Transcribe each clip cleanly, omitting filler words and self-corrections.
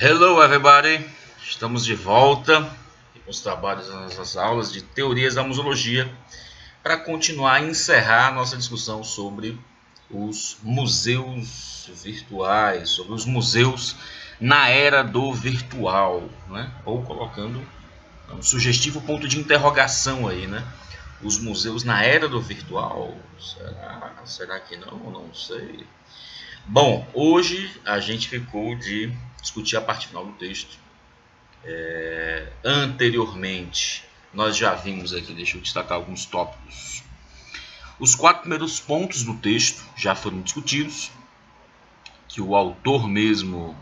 Hello everybody! Estamos de volta com os trabalhos das nossas aulas de teorias da museologia para continuar e encerrar nossa discussão sobre os museus virtuais, sobre os museus na era do virtual, né? Ou colocando um sugestivo ponto de interrogação aí, né? Os museus na era do virtual? Será que não? Não sei. Bom, hoje a gente ficou de discutir a parte final do texto. Anteriormente, nós já vimos aqui, deixa eu destacar alguns tópicos. Os 4 primeiros pontos do texto já foram discutidos, que o autor mesmo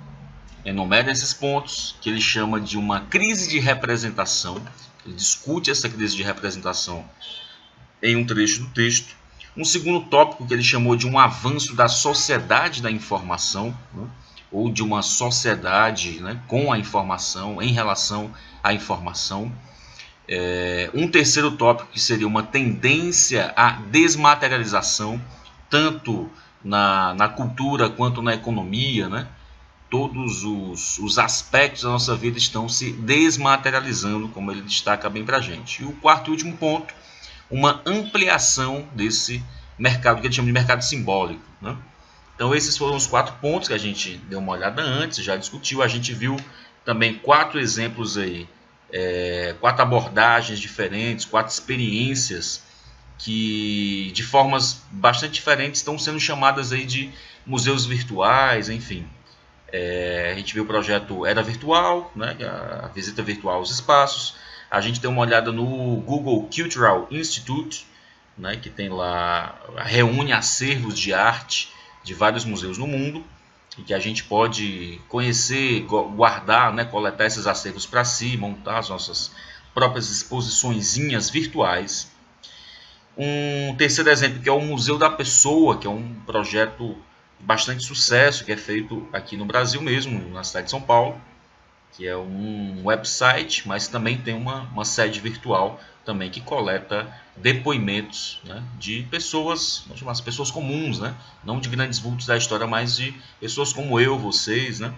enumera esses pontos, que ele chama de uma crise de representação. Ele discute essa crise de representação em um trecho do texto. Um segundo tópico que ele chamou de um avanço da sociedade da informação, né? Ou de uma sociedade, né, com a informação, em relação à informação. Um terceiro tópico que seria uma tendência à desmaterialização, tanto na cultura quanto na economia, né? Todos os aspectos da nossa vida estão se desmaterializando, como ele destaca bem para a gente. E o quarto e último ponto, uma ampliação desse mercado que ele chama de mercado simbólico, né? Então esses foram os 4 pontos que a gente deu uma olhada antes, já discutiu. A gente viu também 4 exemplos aí, 4 abordagens diferentes, 4 experiências que de formas bastante diferentes estão sendo chamadas aí de museus virtuais, enfim. A gente viu o projeto Era Virtual, né, a visita virtual aos espaços. A gente deu uma olhada no Google Cultural Institute, né, que tem lá, reúne acervos de arte de vários museus no mundo, e que a gente pode conhecer, guardar, né, coletar esses acervos para si, montar as nossas próprias exposiçõezinhas virtuais. Um terceiro exemplo, que é o Museu da Pessoa, que é um projeto de bastante sucesso, que é feito aqui no Brasil mesmo, na cidade de São Paulo, que é um website, mas também tem uma sede virtual também que coleta depoimentos, né, de pessoas, vamos chamar as pessoas comuns, né, não de grandes vultos da história, mas de pessoas como eu, vocês, né,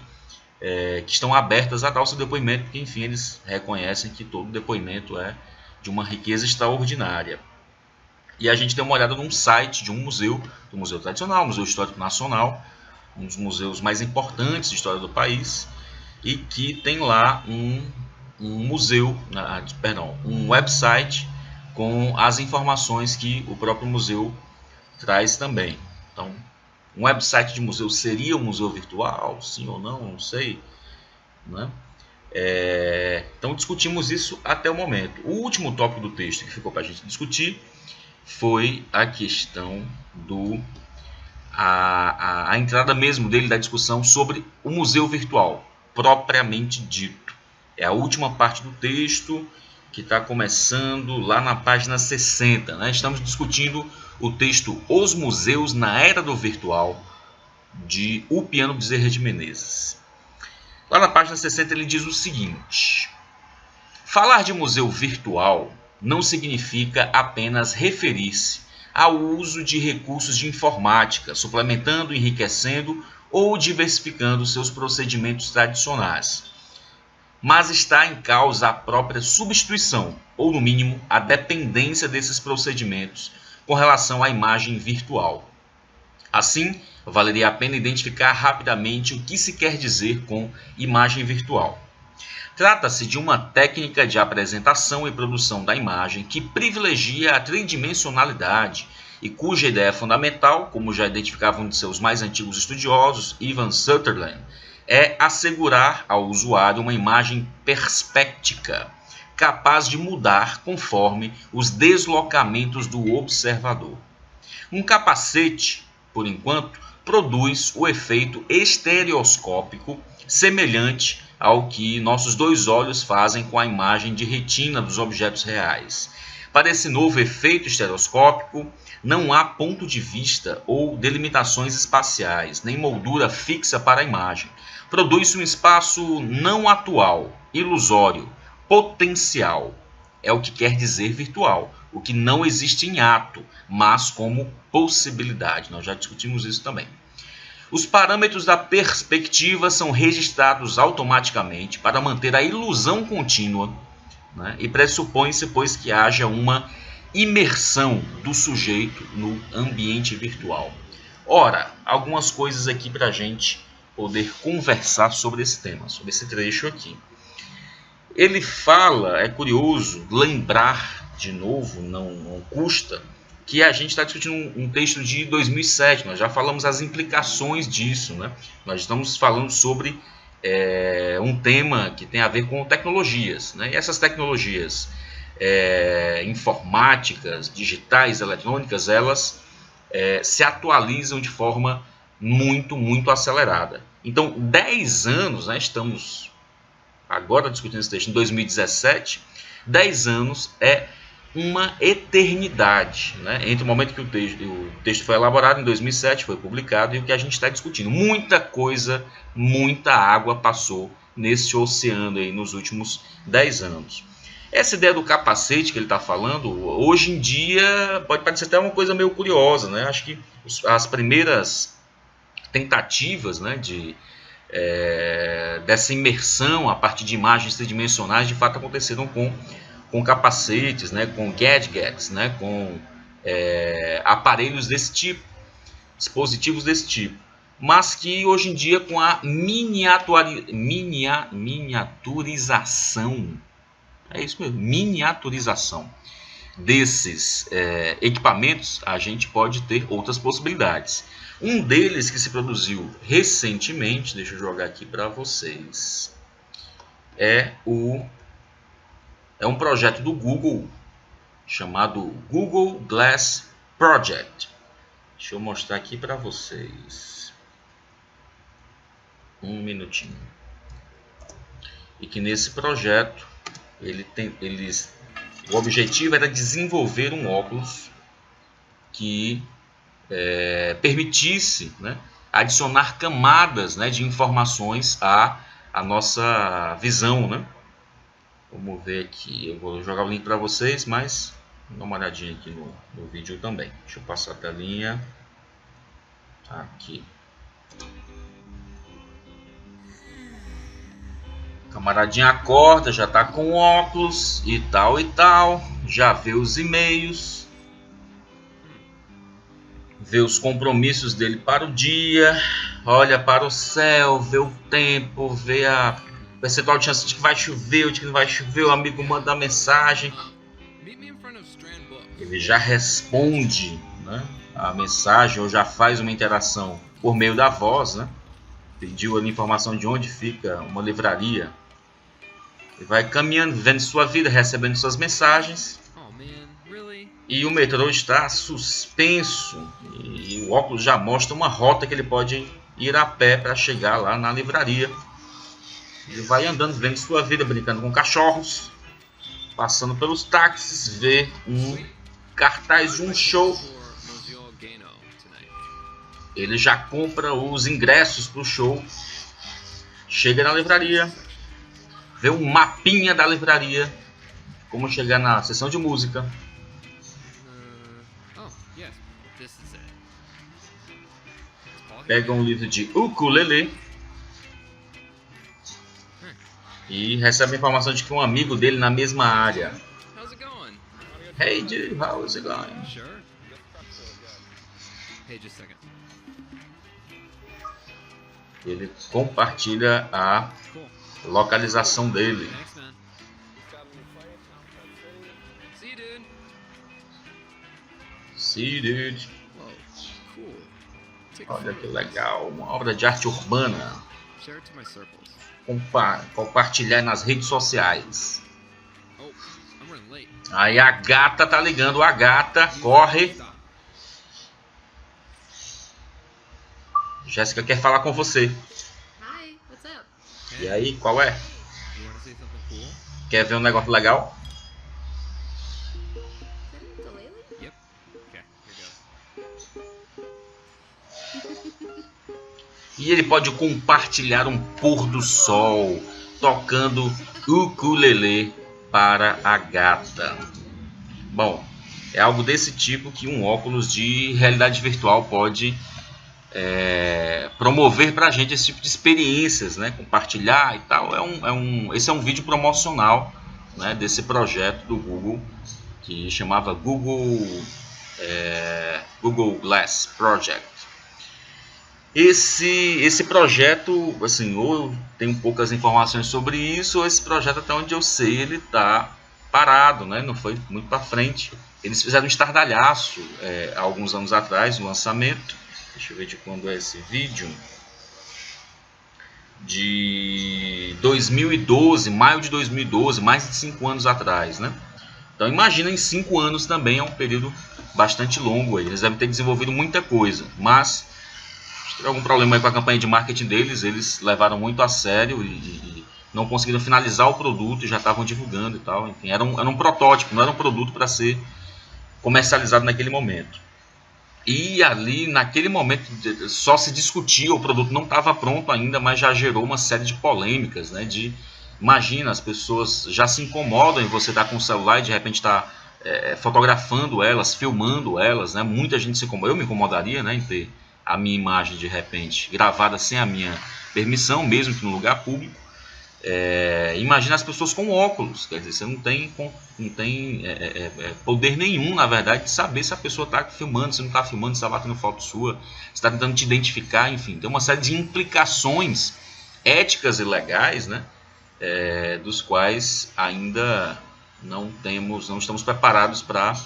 que estão abertas a dar o seu depoimento, porque enfim eles reconhecem que todo depoimento é de uma riqueza extraordinária. E a gente deu uma olhada num site de um museu, do Museu Tradicional, Museu Histórico Nacional, um dos museus mais importantes de história do país, e que tem lá um website com as informações que o próprio museu traz também. Então, um website de museu seria um museu virtual? Sim ou não? Não sei, né? Então, discutimos isso até o momento. O último tópico do texto que ficou para a gente discutir foi a questão a entrada mesmo dele da discussão sobre o museu virtual, propriamente dito. É a última parte do texto, que está começando lá na página 60. Né? Estamos discutindo o texto Os Museus na Era do Virtual, de Ulpiano Bezerra de Menezes. Lá na página 60 ele diz o seguinte: falar de museu virtual não significa apenas referir-se ao uso de recursos de informática, suplementando, enriquecendo ou diversificando seus procedimentos tradicionais, mas está em causa a própria substituição, ou no mínimo a dependência desses procedimentos com relação à imagem virtual. Assim, valeria a pena identificar rapidamente o que se quer dizer com imagem virtual. Trata-se de uma técnica de apresentação e produção da imagem que privilegia a tridimensionalidade e cuja ideia fundamental, como já identificava um de seus mais antigos estudiosos, Ivan Sutherland, é assegurar ao usuário uma imagem perspectiva, capaz de mudar conforme os deslocamentos do observador. Um capacete, por enquanto, produz o efeito estereoscópico semelhante ao que nossos 2 olhos fazem com a imagem de retina dos objetos reais. Para esse novo efeito estereoscópico, não há ponto de vista ou delimitações espaciais, nem moldura fixa para a imagem. Produz-se um espaço não atual, ilusório, potencial. É o que quer dizer virtual, o que não existe em ato, mas como possibilidade. Nós já discutimos isso também. Os parâmetros da perspectiva são registrados automaticamente para manter a ilusão contínua, né? E pressupõe-se, pois, que haja uma imersão do sujeito no ambiente virtual. Ora, algumas coisas aqui para a gente poder conversar sobre esse tema, sobre esse trecho aqui. Ele fala, é curioso lembrar de novo, não custa, que a gente está discutindo um texto de 2007, nós já falamos as implicações disso, né? Nós estamos falando sobre um tema que tem a ver com tecnologias, né? E essas tecnologias informáticas, digitais, eletrônicas, elas se atualizam de forma muito acelerada. Então, 10 anos, né, estamos agora discutindo esse texto em 2017, 10 anos é uma eternidade, né, entre o momento que o texto foi elaborado em 2007, foi publicado, e o que a gente está discutindo. Muita coisa, muita água passou nesse oceano aí nos últimos 10 anos. Essa ideia do capacete que ele está falando, hoje em dia, pode parecer até uma coisa meio curiosa, né? Acho que as primeiras tentativas, né, dessa imersão a partir de imagens tridimensionais, de fato aconteceram com capacetes, né, com gadgets, né, com aparelhos desse tipo, dispositivos desse tipo, mas que hoje em dia, com a miniaturização, é isso mesmo, miniaturização desses equipamentos, a gente pode ter outras possibilidades. Um deles que se produziu recentemente, deixa eu jogar aqui para vocês, é um projeto do Google chamado Google Glass Project. Deixa eu mostrar aqui para vocês. Um minutinho. E que nesse projeto o objetivo era desenvolver um óculos que permitisse, né, adicionar camadas, né, de informações à nossa visão, né? Vamos ver aqui, eu vou jogar o link para vocês, mas dá uma olhadinha aqui no vídeo também. Deixa eu passar a telinha aqui. Camaradinha acorda, já está com óculos e tal, já vê os e-mails, vê os compromissos dele para o dia, olha para o céu, vê o tempo, vê a percentual de chance de que vai chover ou de que não vai chover, o amigo manda mensagem, ele já responde, né, a mensagem ou já faz uma interação por meio da voz, né? Pediu ali informação de onde fica uma livraria. Ele vai caminhando, vivendo sua vida, recebendo suas mensagens. E o metrô está suspenso. E o óculos já mostra uma rota que ele pode ir a pé para chegar lá na livraria. Ele vai andando, vivendo sua vida, brincando com cachorros, passando pelos táxis, vê um cartaz de um show. Ele já compra os ingressos para o show. Chega na livraria, vê um mapinha da livraria, como chegar na sessão de música. Pega um livro de ukulele e recebe a informação de que um amigo dele na mesma área. Hey dude, how's it going? Ele compartilha a localização dele. See you, dude. Olha que legal, uma obra de arte urbana. Compartilhar nas redes sociais. Aí a gata tá ligando, a gata corre. Jéssica quer falar com você. Hi, what's up? E aí, qual é? Quer ver um negócio legal? E ele pode compartilhar um pôr do sol tocando ukulele para a gata. Bom, é algo desse tipo que um óculos de realidade virtual pode promover para a gente esse tipo de experiências, né? Compartilhar e tal. Esse é um vídeo promocional, né, desse projeto do Google que chamava Google Glass Project. Esse projeto, assim, ou eu tenho poucas informações sobre isso, ou esse projeto, até onde eu sei, ele está parado, né? Não foi muito para frente. Eles fizeram um estardalhaço há alguns anos atrás, no lançamento. Deixa eu ver de quando é esse vídeo. De 2012, maio de 2012, mais de 5 anos atrás, né? Então imagina, em 5 anos também é um período bastante longo aí. Eles devem ter desenvolvido muita coisa, mas se tiver algum problema aí com a campanha de marketing deles, eles levaram muito a sério e não conseguiram finalizar o produto e já estavam divulgando e tal. Enfim, era um protótipo, não era um produto para ser comercializado naquele momento. E ali, naquele momento, só se discutia, o produto não estava pronto ainda, mas já gerou uma série de polêmicas, né? Imagina, as pessoas já se incomodam em você estar com o celular e de repente estar fotografando elas, filmando elas, né? Muita gente se incomoda. Eu me incomodaria, né, em ter a minha imagem de repente gravada sem a minha permissão, mesmo que no lugar público. Imagina as pessoas com óculos, quer dizer, você não tem poder nenhum, na verdade, de saber se a pessoa está filmando, se não está filmando, se está batendo foto sua, se está tentando te identificar, enfim, tem uma série de implicações éticas e legais, né, dos quais ainda não estamos preparados para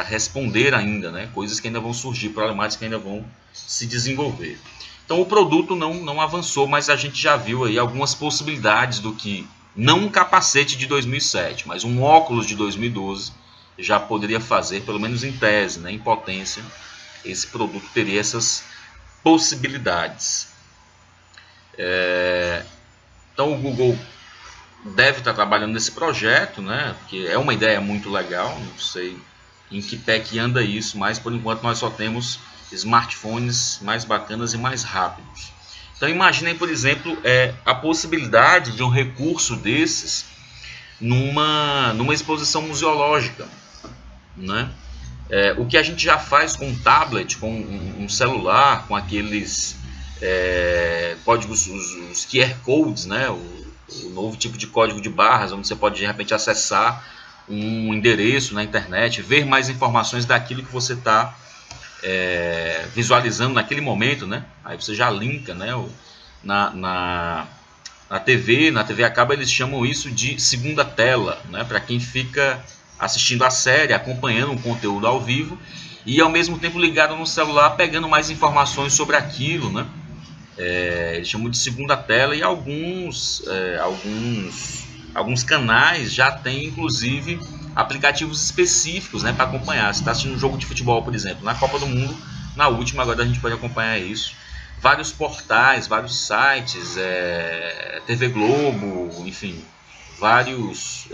responder ainda, né, coisas que ainda vão surgir, problemáticas que ainda vão se desenvolver. Então o produto não avançou, mas a gente já viu aí algumas possibilidades do que, não um capacete de 2007, mas um óculos de 2012 já poderia fazer, pelo menos em tese, né, em potência, esse produto teria essas possibilidades. Então o Google deve estar trabalhando nesse projeto, né, porque é uma ideia muito legal, não sei em que pé que anda isso, mas por enquanto nós só temos smartphones mais bacanas e mais rápidos. Então imaginem, por exemplo, a possibilidade de um recurso desses numa exposição museológica, né? O que a gente já faz com um tablet, com um celular, com aqueles códigos, os QR codes, né? O novo tipo de código de barras, onde você pode de repente acessar um endereço na internet, ver mais informações daquilo que você está visualizando naquele momento, né? Aí você já linka, né? Na TV a cabo, eles chamam isso de segunda tela, né? Para quem fica assistindo a série, acompanhando um conteúdo ao vivo e ao mesmo tempo ligado no celular, pegando mais informações sobre aquilo, né? Eles chamam de segunda tela e alguns canais já têm inclusive aplicativos específicos, né, para acompanhar. Você está assistindo um jogo de futebol, por exemplo, na Copa do Mundo, na última, agora a gente pode acompanhar isso. Vários portais, vários sites, TV Globo, enfim, vários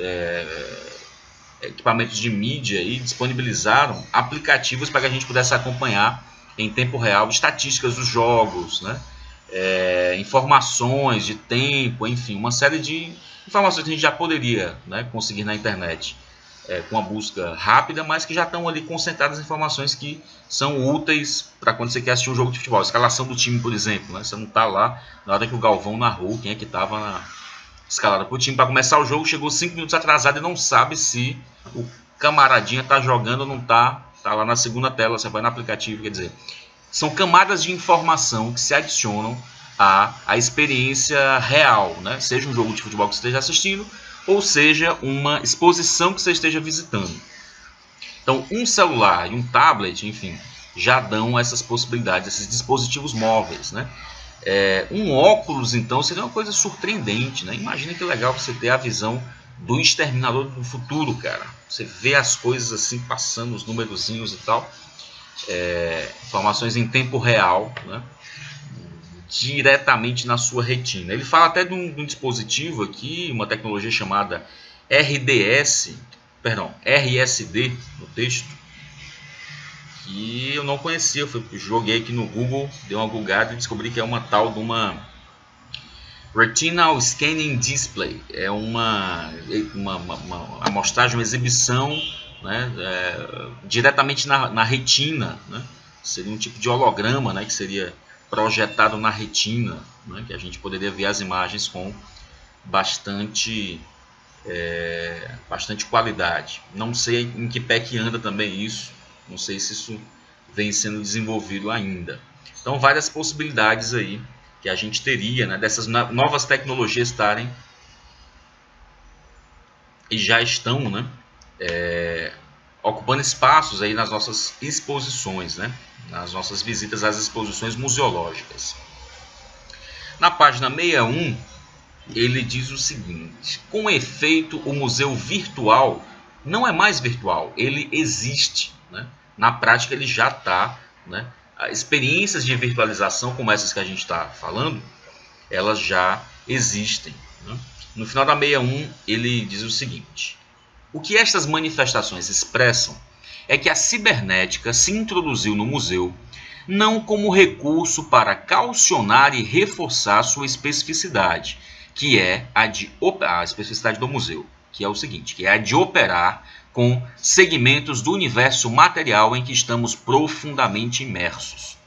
equipamentos de mídia aí disponibilizaram aplicativos para que a gente pudesse acompanhar em tempo real estatísticas dos jogos, né? Informações de tempo, enfim, uma série de informações que a gente já poderia, né, conseguir na internet com a busca rápida, mas que já estão ali concentradas informações que são úteis para quando você quer assistir um jogo de futebol. A escalação do time, por exemplo, né? Você não está lá na hora que o Galvão narrou quem é que estava escalado para o time. Para começar o jogo, chegou 5 minutos atrasado e não sabe se o camaradinha está jogando ou não está. Está lá na segunda tela, você vai no aplicativo, quer dizer, são camadas de informação que se adicionam à experiência real, né? Seja um jogo de futebol que você esteja assistindo, ou seja, uma exposição que você esteja visitando. Então, um celular e um tablet, enfim, já dão essas possibilidades, esses dispositivos móveis, né? Um óculos, então, seria uma coisa surpreendente, né? Imagina que legal você ter a visão do Exterminador do Futuro, cara. Você vê as coisas assim, passando os numerozinhos e tal. Informações em tempo real, né? Diretamente na sua retina. Ele fala até de um dispositivo aqui, uma tecnologia chamada RSD no texto, que eu não conhecia. Eu joguei aqui no Google, dei uma googada e descobri que é uma tal de uma Retinal Scanning Display. É uma amostragem, uma exibição, né, diretamente na retina, né? seria um tipo de holograma, né, que seria projetado na retina, né, que a gente poderia ver as imagens com bastante qualidade. Não sei em que pé que anda também isso, não sei se isso vem sendo desenvolvido ainda. Então, várias possibilidades aí que a gente teria, né, dessas novas tecnologias estarem e já estão, né, ocupando espaços aí nas nossas exposições, né, nas nossas visitas às exposições museológicas. Na página 61, ele diz o seguinte: com efeito, o museu virtual não é mais virtual, ele existe, né? Na prática ele já está, né? Experiências de virtualização como essas que a gente está falando, elas já existem, né? No final da 61 ele diz o seguinte: o que estas manifestações expressam é que a cibernética se introduziu no museu não como recurso para caucionar e reforçar sua especificidade, que é a especificidade do museu, que é o seguinte, que é a de operar com segmentos do universo material em que estamos profundamente imersos.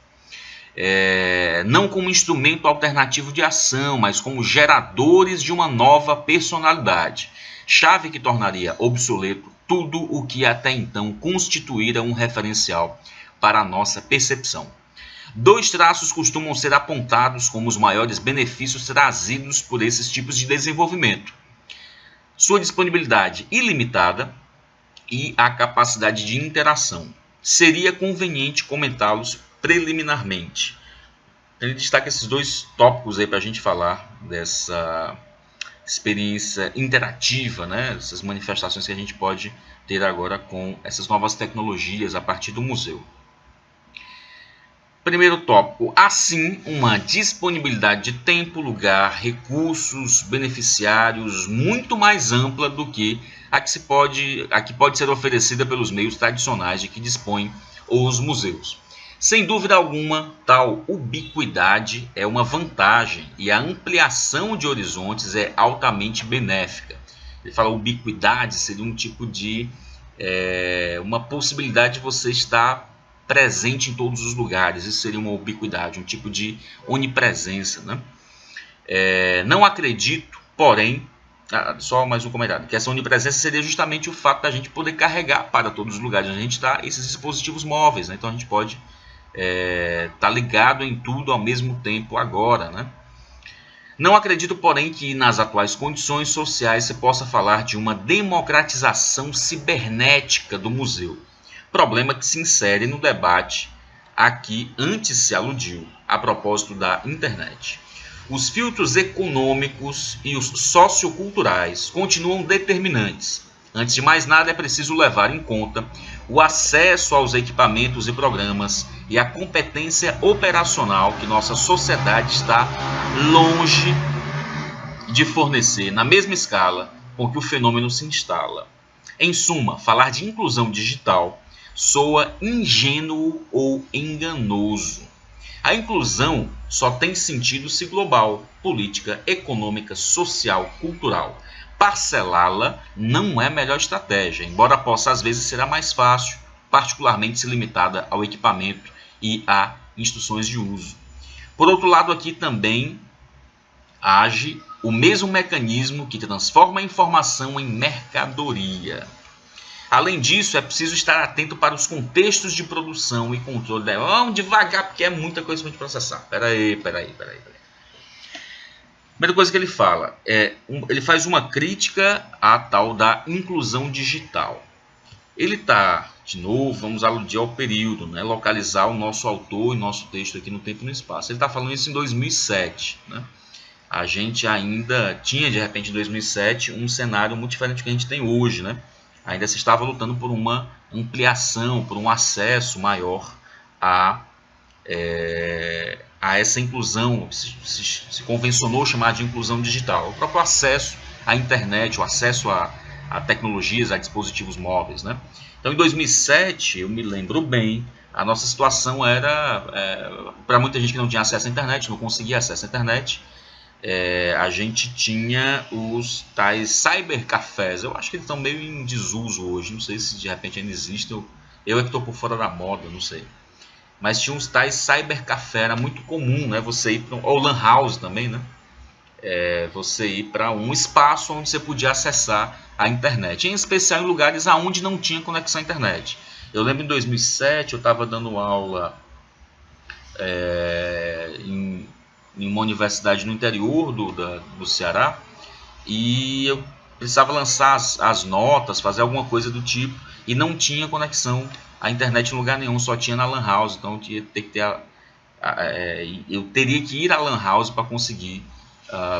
Não como instrumento alternativo de ação, mas como geradores de uma nova personalidade, chave que tornaria obsoleto tudo o que até então constituíra um referencial para a nossa percepção. Dois traços costumam ser apontados como os maiores benefícios trazidos por esses tipos de desenvolvimento: sua disponibilidade ilimitada e a capacidade de interação. Seria conveniente comentá-los preliminarmente. Ele destaca esses dois tópicos aí para a gente falar dessa experiência interativa, né? Essas manifestações que a gente pode ter agora com essas novas tecnologias a partir do museu. Primeiro tópico: assim, uma disponibilidade de tempo, lugar, recursos, beneficiários muito mais ampla do que a que pode ser oferecida pelos meios tradicionais de que dispõem os museus. Sem dúvida alguma, tal ubiquidade é uma vantagem e a ampliação de horizontes é altamente benéfica. Ele fala ubiquidade seria um tipo de uma possibilidade de você estar presente em todos os lugares. Isso seria uma ubiquidade, um tipo de onipresença, né? Não acredito, porém, só mais um comentário, que essa onipresença seria justamente o fato da gente poder carregar para todos os lugares onde a gente está esses dispositivos móveis, né? Então a gente pode estar ligado em tudo ao mesmo tempo agora, né? Não acredito, porém, que nas atuais condições sociais se possa falar de uma democratização cibernética do museu. Problema que se insere no debate a que antes se aludiu, a propósito da internet. Os filtros econômicos e os socioculturais continuam determinantes. Antes de mais nada, é preciso levar em conta o acesso aos equipamentos e programas e a competência operacional que nossa sociedade está longe de fornecer na mesma escala com que o fenômeno se instala. Em suma, falar de inclusão digital soa ingênuo ou enganoso. A inclusão só tem sentido se global, política, econômica, social, cultural. Parcelá-la não é a melhor estratégia, embora possa às vezes ser a mais fácil, particularmente se limitada ao equipamento e a instruções de uso. Por outro lado, aqui também age o mesmo mecanismo que transforma a informação em mercadoria. Além disso, é preciso estar atento para os contextos de produção e controle. Vamos devagar, porque é muita coisa para a gente processar. Peraí. Primeira coisa que ele fala, ele faz uma crítica à tal da inclusão digital. Ele está, de novo, vamos aludir ao período, né? Localizar o nosso autor e nosso texto aqui no tempo e no espaço. Ele está falando isso em 2007, né? A gente ainda tinha, de repente, em 2007, um cenário muito diferente do que a gente tem hoje, né? Ainda se estava lutando por uma ampliação, por um acesso maior a essa inclusão, se convencionou chamar de inclusão digital. O próprio acesso à internet, o acesso a tecnologias, a dispositivos móveis, né? Então, em 2007, eu me lembro bem, a nossa situação era, para muita gente que não tinha acesso à internet, não conseguia acesso à internet, a gente tinha os tais cybercafés. Eu acho que eles estão meio em desuso hoje, não sei se de repente ainda existem, eu é que estou por fora da moda, não sei. mas tinha uns tais cybercafé, era muito comum, né? Você ir para ou lan house também, né? Você ir para um espaço onde você podia acessar a internet, em especial em lugares aonde não tinha conexão à internet. Eu lembro em 2007 eu estava dando aula em uma universidade no interior do Ceará, e eu precisava lançar as notas, fazer alguma coisa do tipo, e não tinha conexão à internet em lugar nenhum, só tinha na lan house. Então eu teria que ir à lan house para conseguir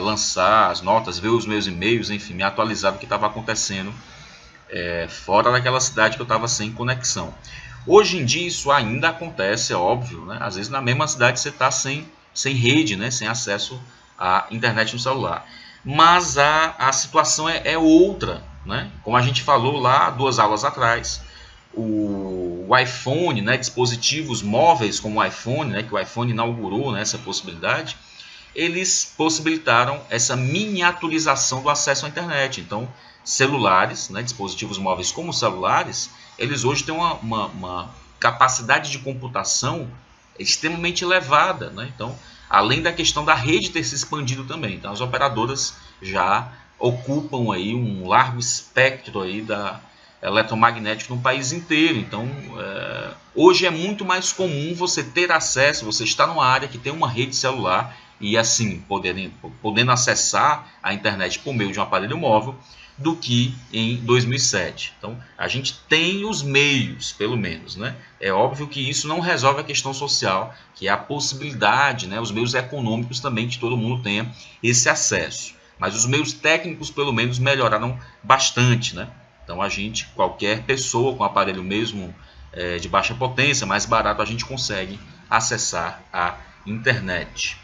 lançar as notas, ver os meus e-mails, enfim, me atualizar do que estava acontecendo fora daquela cidade que eu estava sem conexão. Hoje em dia isso ainda acontece, é óbvio, né? Às vezes na mesma cidade você está sem rede, né? Sem acesso à internet no celular. Mas a situação é outra, né? Como a gente falou lá 2 aulas atrás, o iPhone, né? Dispositivos móveis como o iPhone, né? Que o iPhone inaugurou, né? Essa possibilidade, eles possibilitaram essa miniaturização do acesso à internet. Então, celulares, né, dispositivos móveis como celulares, eles hoje têm uma capacidade de computação extremamente elevada, né? Então, além da questão da rede ter se expandido também, então as operadoras já ocupam aí um largo espectro aí da eletromagnética no país inteiro. Então, hoje é muito mais comum você ter acesso, você estar numa área que tem uma rede celular e assim podendo acessar a internet por meio de um aparelho móvel, do que em 2007. Então, a gente tem os meios, pelo menos, né? É óbvio que isso não resolve a questão social, que é a possibilidade, né, os meios econômicos também, que todo mundo tenha esse acesso. Mas os meios técnicos, pelo menos, melhoraram bastante, né? Então, qualquer pessoa com aparelho mesmo de baixa potência, mais barato, a gente consegue acessar a internet.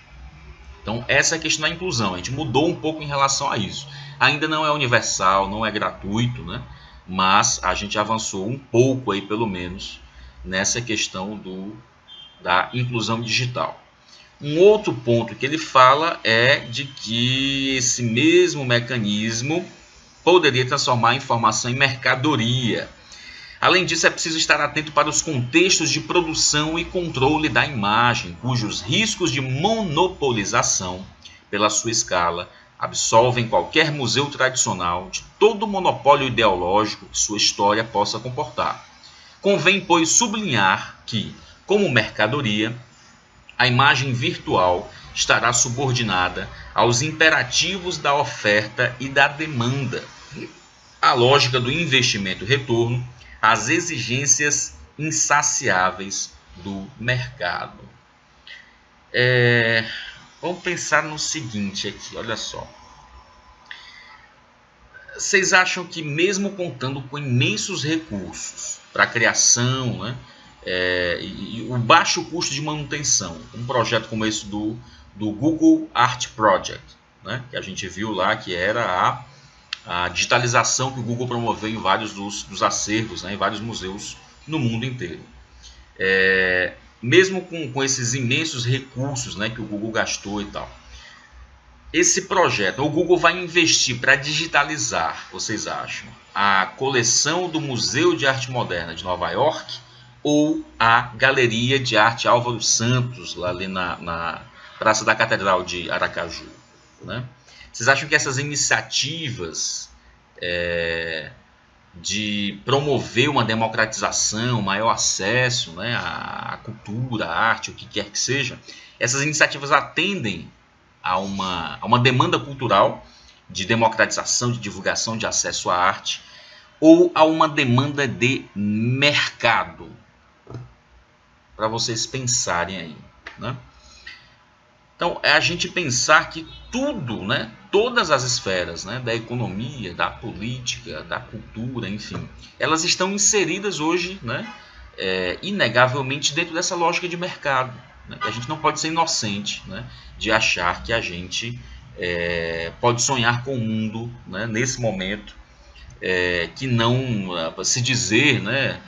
Então, essa é a questão da inclusão. A gente mudou um pouco em relação a isso. Ainda não é universal, não é gratuito, né? Mas a gente avançou um pouco aí, pelo menos, nessa questão da inclusão digital. Um outro ponto que ele fala é de que esse mesmo mecanismo poderia transformar a informação em mercadoria. Além disso, é preciso estar atento para os contextos de produção e controle da imagem, cujos riscos de monopolização, pela sua escala, absolvem qualquer museu tradicional de todo o monopólio ideológico que sua história possa comportar. Convém, pois, sublinhar que, como mercadoria, a imagem virtual estará subordinada aos imperativos da oferta e da demanda, à lógica do investimento-retorno, às exigências insaciáveis do mercado. Vamos pensar no seguinte aqui, olha só. Vocês acham que mesmo contando com imensos recursos para a criação, né, e o baixo custo de manutenção, um projeto como esse do Google Art Project, né, que a gente viu lá que era a digitalização que o Google promoveu em vários dos acervos, né, em vários museus no mundo inteiro. Mesmo com esses imensos recursos, né, que o Google gastou e tal, esse projeto, o Google vai investir para digitalizar, vocês acham, a coleção do Museu de Arte Moderna de Nova York ou a Galeria de Arte Álvaro Santos, lá ali na Praça da Catedral de Aracaju, né? Vocês acham que essas iniciativas de promover uma democratização, maior acesso, né, à cultura, à arte, o que quer que seja, essas iniciativas atendem a uma demanda cultural de democratização, de divulgação, de acesso à arte, ou a uma demanda de mercado? Para vocês pensarem aí, né? Então, é a gente pensar que tudo, né, todas as esferas, né, da economia, da política, da cultura, enfim, elas estão inseridas hoje, né, inegavelmente dentro dessa lógica de mercado, né, que a gente não pode ser inocente, né, de achar que a gente pode sonhar com um mundo, né, nesse momento, que não se dizer, né,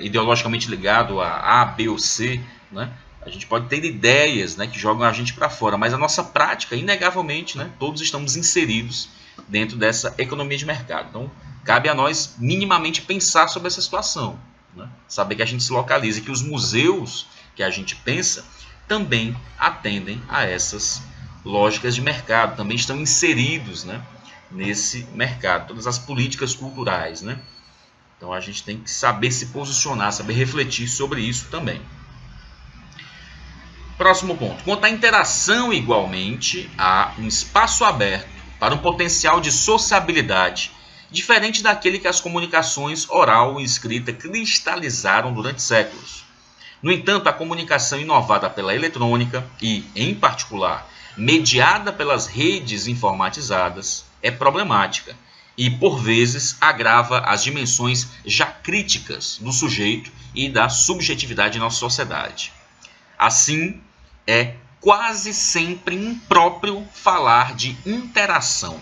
ideologicamente ligado a A, B ou C, né? A gente pode ter ideias, né, que jogam a gente para fora, mas a nossa prática, inegavelmente, né, todos estamos inseridos dentro dessa economia de mercado. Então, cabe a nós minimamente pensar sobre essa situação. né? Saber que a gente se localiza e que os museus que a gente pensa também atendem a essas lógicas de mercado, também estão inseridos, né, nesse mercado, todas as políticas culturais, né? Então a gente tem que saber se posicionar, saber refletir sobre isso também. Próximo ponto. Quanto à interação, igualmente, há um espaço aberto para um potencial de sociabilidade diferente daquele que as comunicações oral e escrita cristalizaram durante séculos. No entanto, a comunicação inovada pela eletrônica e, em particular, mediada pelas redes informatizadas, é problemática e, por vezes, agrava as dimensões já críticas do sujeito e da subjetividade em nossa sociedade. Assim, é quase sempre impróprio falar de interação.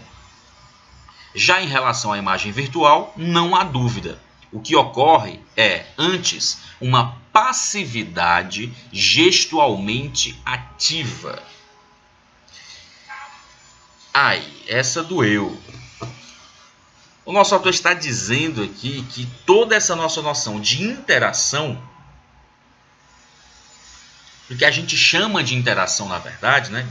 Já em relação à imagem virtual, não há dúvida. O que ocorre é, antes, uma passividade gestualmente ativa. Ai, essa doeu. O nosso autor está dizendo aqui que toda essa nossa noção de interação, o que a gente chama de interação na verdade, né?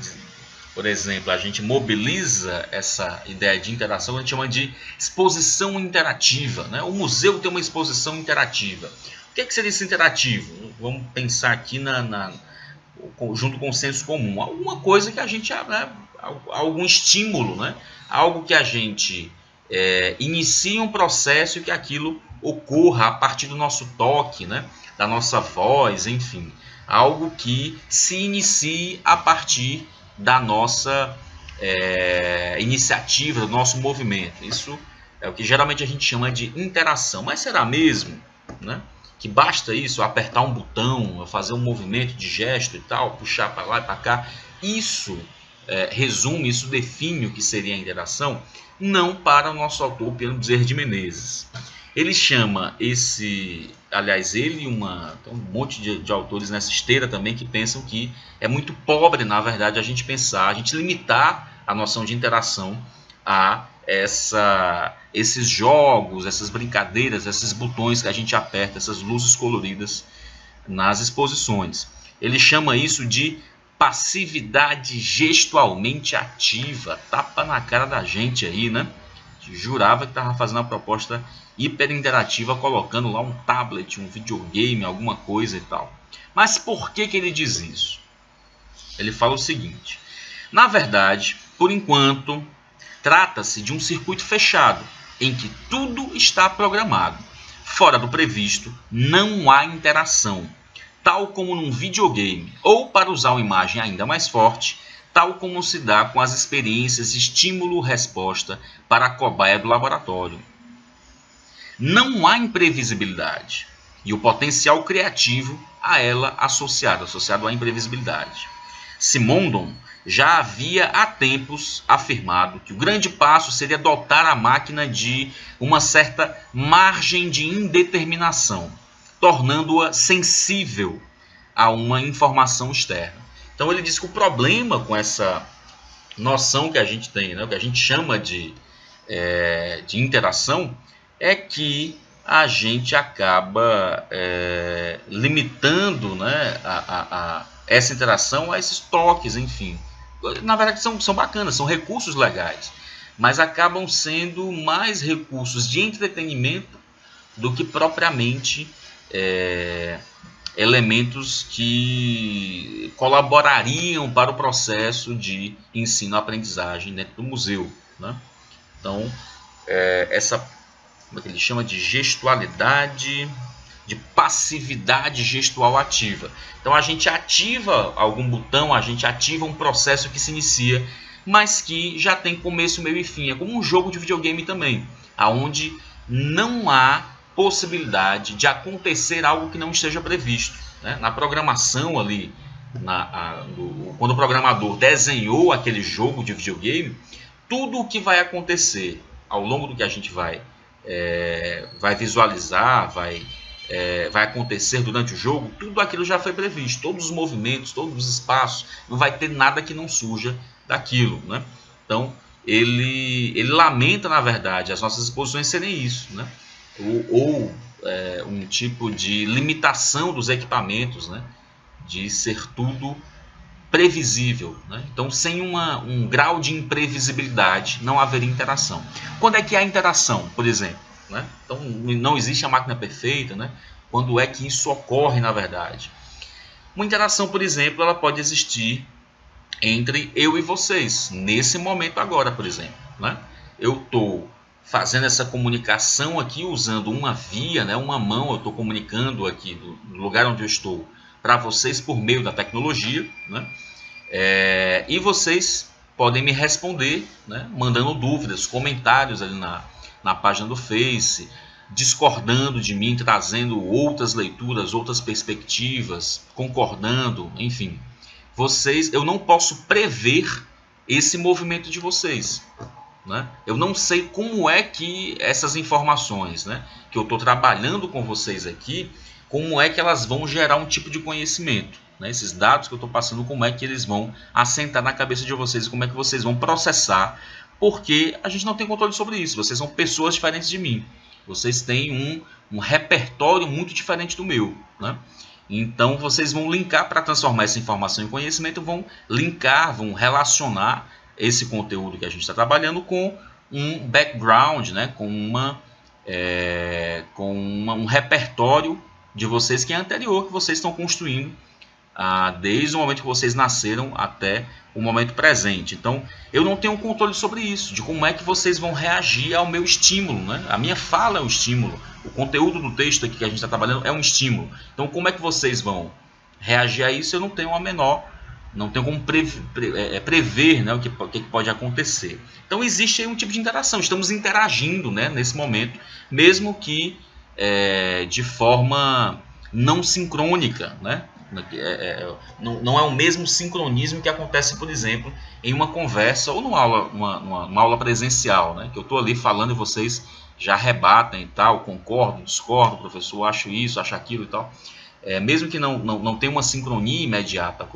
Por exemplo, a gente mobiliza essa ideia de interação, a gente chama de exposição interativa, né? O museu tem uma exposição interativa. O que seria esse interativo? Vamos pensar aqui junto com o senso comum. Alguma coisa que a gente... Né, algum estímulo, né? Algo que a gente inicie um processo e que aquilo ocorra a partir do nosso toque, né? Da nossa voz, enfim. Algo que se inicie a partir da nossa iniciativa, do nosso movimento. Isso é o que geralmente a gente chama de interação. Mas será mesmo, né, que basta isso, apertar um botão, fazer um movimento de gesto e tal, puxar para lá e para cá? Isso resume, isso define o que seria a interação? Não para o nosso autor Piano Bezerra de Menezes. Ele chama aliás, ele e tem um monte de autores nessa esteira também que pensam que é muito pobre, na verdade, a gente limitar a noção de interação a esses jogos, essas brincadeiras, esses botões que a gente aperta, essas luzes coloridas nas exposições. Ele chama isso de passividade gestualmente ativa. Tapa na cara da gente aí, né? Jurava que estava fazendo uma proposta hiper interativa, colocando lá um tablet, um videogame, alguma coisa e tal. Mas por que ele diz isso? Ele fala o seguinte: na verdade, por enquanto, trata-se de um circuito fechado, em que tudo está programado. Fora do previsto, não há interação, tal como num videogame, ou, para usar uma imagem ainda mais forte, tal como se dá com as experiências estímulo-resposta para a cobaia do laboratório. Não há imprevisibilidade e o potencial criativo a ela associado à imprevisibilidade. Simondon já havia há tempos afirmado que o grande passo seria dotar a máquina de uma certa margem de indeterminação, tornando-a sensível a uma informação externa. Então ele diz que o problema com essa noção que a gente tem, né, o que a gente chama de interação, é que a gente acaba limitando, né, essa interação a esses toques, enfim. Na verdade são bacanas, são recursos legais, mas acabam sendo mais recursos de entretenimento do que propriamente elementos que colaborariam para o processo de ensino-aprendizagem dentro do museu, né? Então, como é que ele chama de gestualidade, de passividade gestual ativa. Então, a gente ativa algum botão, a gente ativa um processo que se inicia, mas que já tem começo, meio e fim. É como um jogo de videogame também, onde não há possibilidade de acontecer algo que não esteja previsto, né? Na programação ali, quando o programador desenhou aquele jogo de videogame, tudo o que vai acontecer ao longo do que a gente vai visualizar, vai acontecer durante o jogo, tudo aquilo já foi previsto, todos os movimentos, todos os espaços, não vai ter nada que não surja daquilo, né? Então ele lamenta, na verdade, as nossas exposições serem isso, né? Ou um tipo de limitação dos equipamentos, né? De ser tudo previsível, né? Então, sem um grau de imprevisibilidade, não haveria interação. Quando é que há interação, por exemplo? Né? Então, não existe a máquina perfeita, né? Quando é que isso ocorre, na verdade? Uma interação, por exemplo, ela pode existir entre eu e vocês, nesse momento agora, por exemplo. Né? Eu estou fazendo essa comunicação aqui usando uma via, né? Uma mão, eu estou comunicando aqui do lugar onde eu estou para vocês por meio da tecnologia, né? E vocês podem me responder, né? Mandando dúvidas, comentários ali na página do Face, discordando de mim, trazendo outras leituras, outras perspectivas, concordando, enfim. Eu não posso prever esse movimento de vocês, né? Eu não sei como é que essas informações, né, que eu estou trabalhando com vocês aqui, como é que elas vão gerar um tipo de conhecimento, né? Esses dados que eu estou passando, como é que eles vão assentar na cabeça de vocês, como é que vocês vão processar, porque a gente não tem controle sobre isso. Vocês são pessoas diferentes de mim, vocês têm um repertório muito diferente do meu, né? Então vocês vão linkar para transformar essa informação em conhecimento, vão linkar, vão relacionar esse conteúdo que a gente está trabalhando com um background, né? Com um repertório de vocês que é anterior, que vocês estão construindo desde o momento que vocês nasceram até o momento presente. Então, eu não tenho controle sobre isso, de como é que vocês vão reagir ao meu estímulo, né? A minha fala é um estímulo, o conteúdo do texto aqui que a gente está trabalhando é um estímulo. Então, como é que vocês vão reagir a isso? Eu não tenho não tenho como prever, né, o que pode acontecer. Então, existe aí um tipo de interação, estamos interagindo, né, nesse momento, mesmo que de forma não sincrônica, né? Não é o mesmo sincronismo que acontece, por exemplo, em uma conversa ou numa aula presencial, né? Que eu estou ali falando e vocês já rebatem e tal, concordo, discordo, professor, acho isso, acho aquilo e tal. Mesmo que não tenha uma sincronia imediata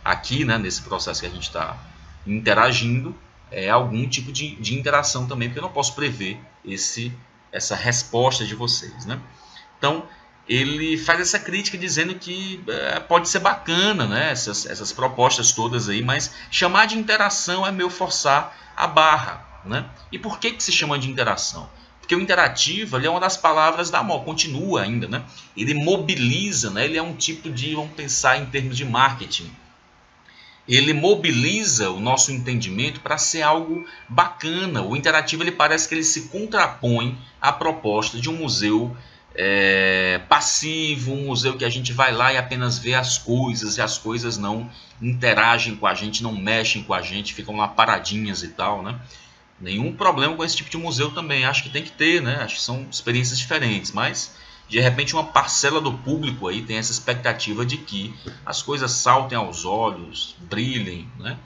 aqui, né, nesse processo que a gente está interagindo, algum tipo de interação também, porque eu não posso prever essa resposta de vocês, né? Então, ele faz essa crítica dizendo que pode ser bacana, né, essas propostas todas aí, mas chamar de interação é meio forçar a barra, né? E por que se chama de interação? Porque o interativo ele é uma das palavras da moda, continua ainda, né? Ele mobiliza, né? Ele é um tipo de, vamos pensar em termos de marketing, ele mobiliza o nosso entendimento para ser algo bacana. O interativo ele parece que ele se contrapõe à proposta de um museu passivo, um museu que a gente vai lá e apenas vê as coisas, e as coisas não interagem com a gente, não mexem com a gente, ficam lá paradinhas e tal, né? Nenhum problema com esse tipo de museu também, acho que tem que ter, né? Acho que são experiências diferentes, mas de repente uma parcela do público aí tem essa expectativa de que as coisas saltem aos olhos, brilhem, né?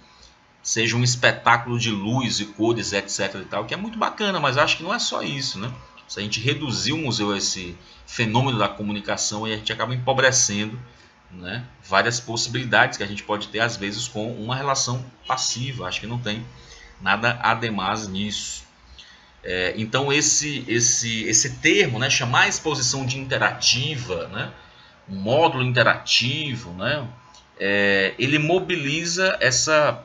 Seja um espetáculo de luz e cores, etc e tal, que é muito bacana, mas acho que não é só isso, né? Se a gente reduzir o museu a esse fenômeno da comunicação, aí a gente acaba empobrecendo, né, várias possibilidades que a gente pode ter, às vezes, com uma relação passiva. Acho que não tem nada ademais nisso. Então, esse termo, né, chamar a exposição de interativa, né, um módulo interativo, né, ele mobiliza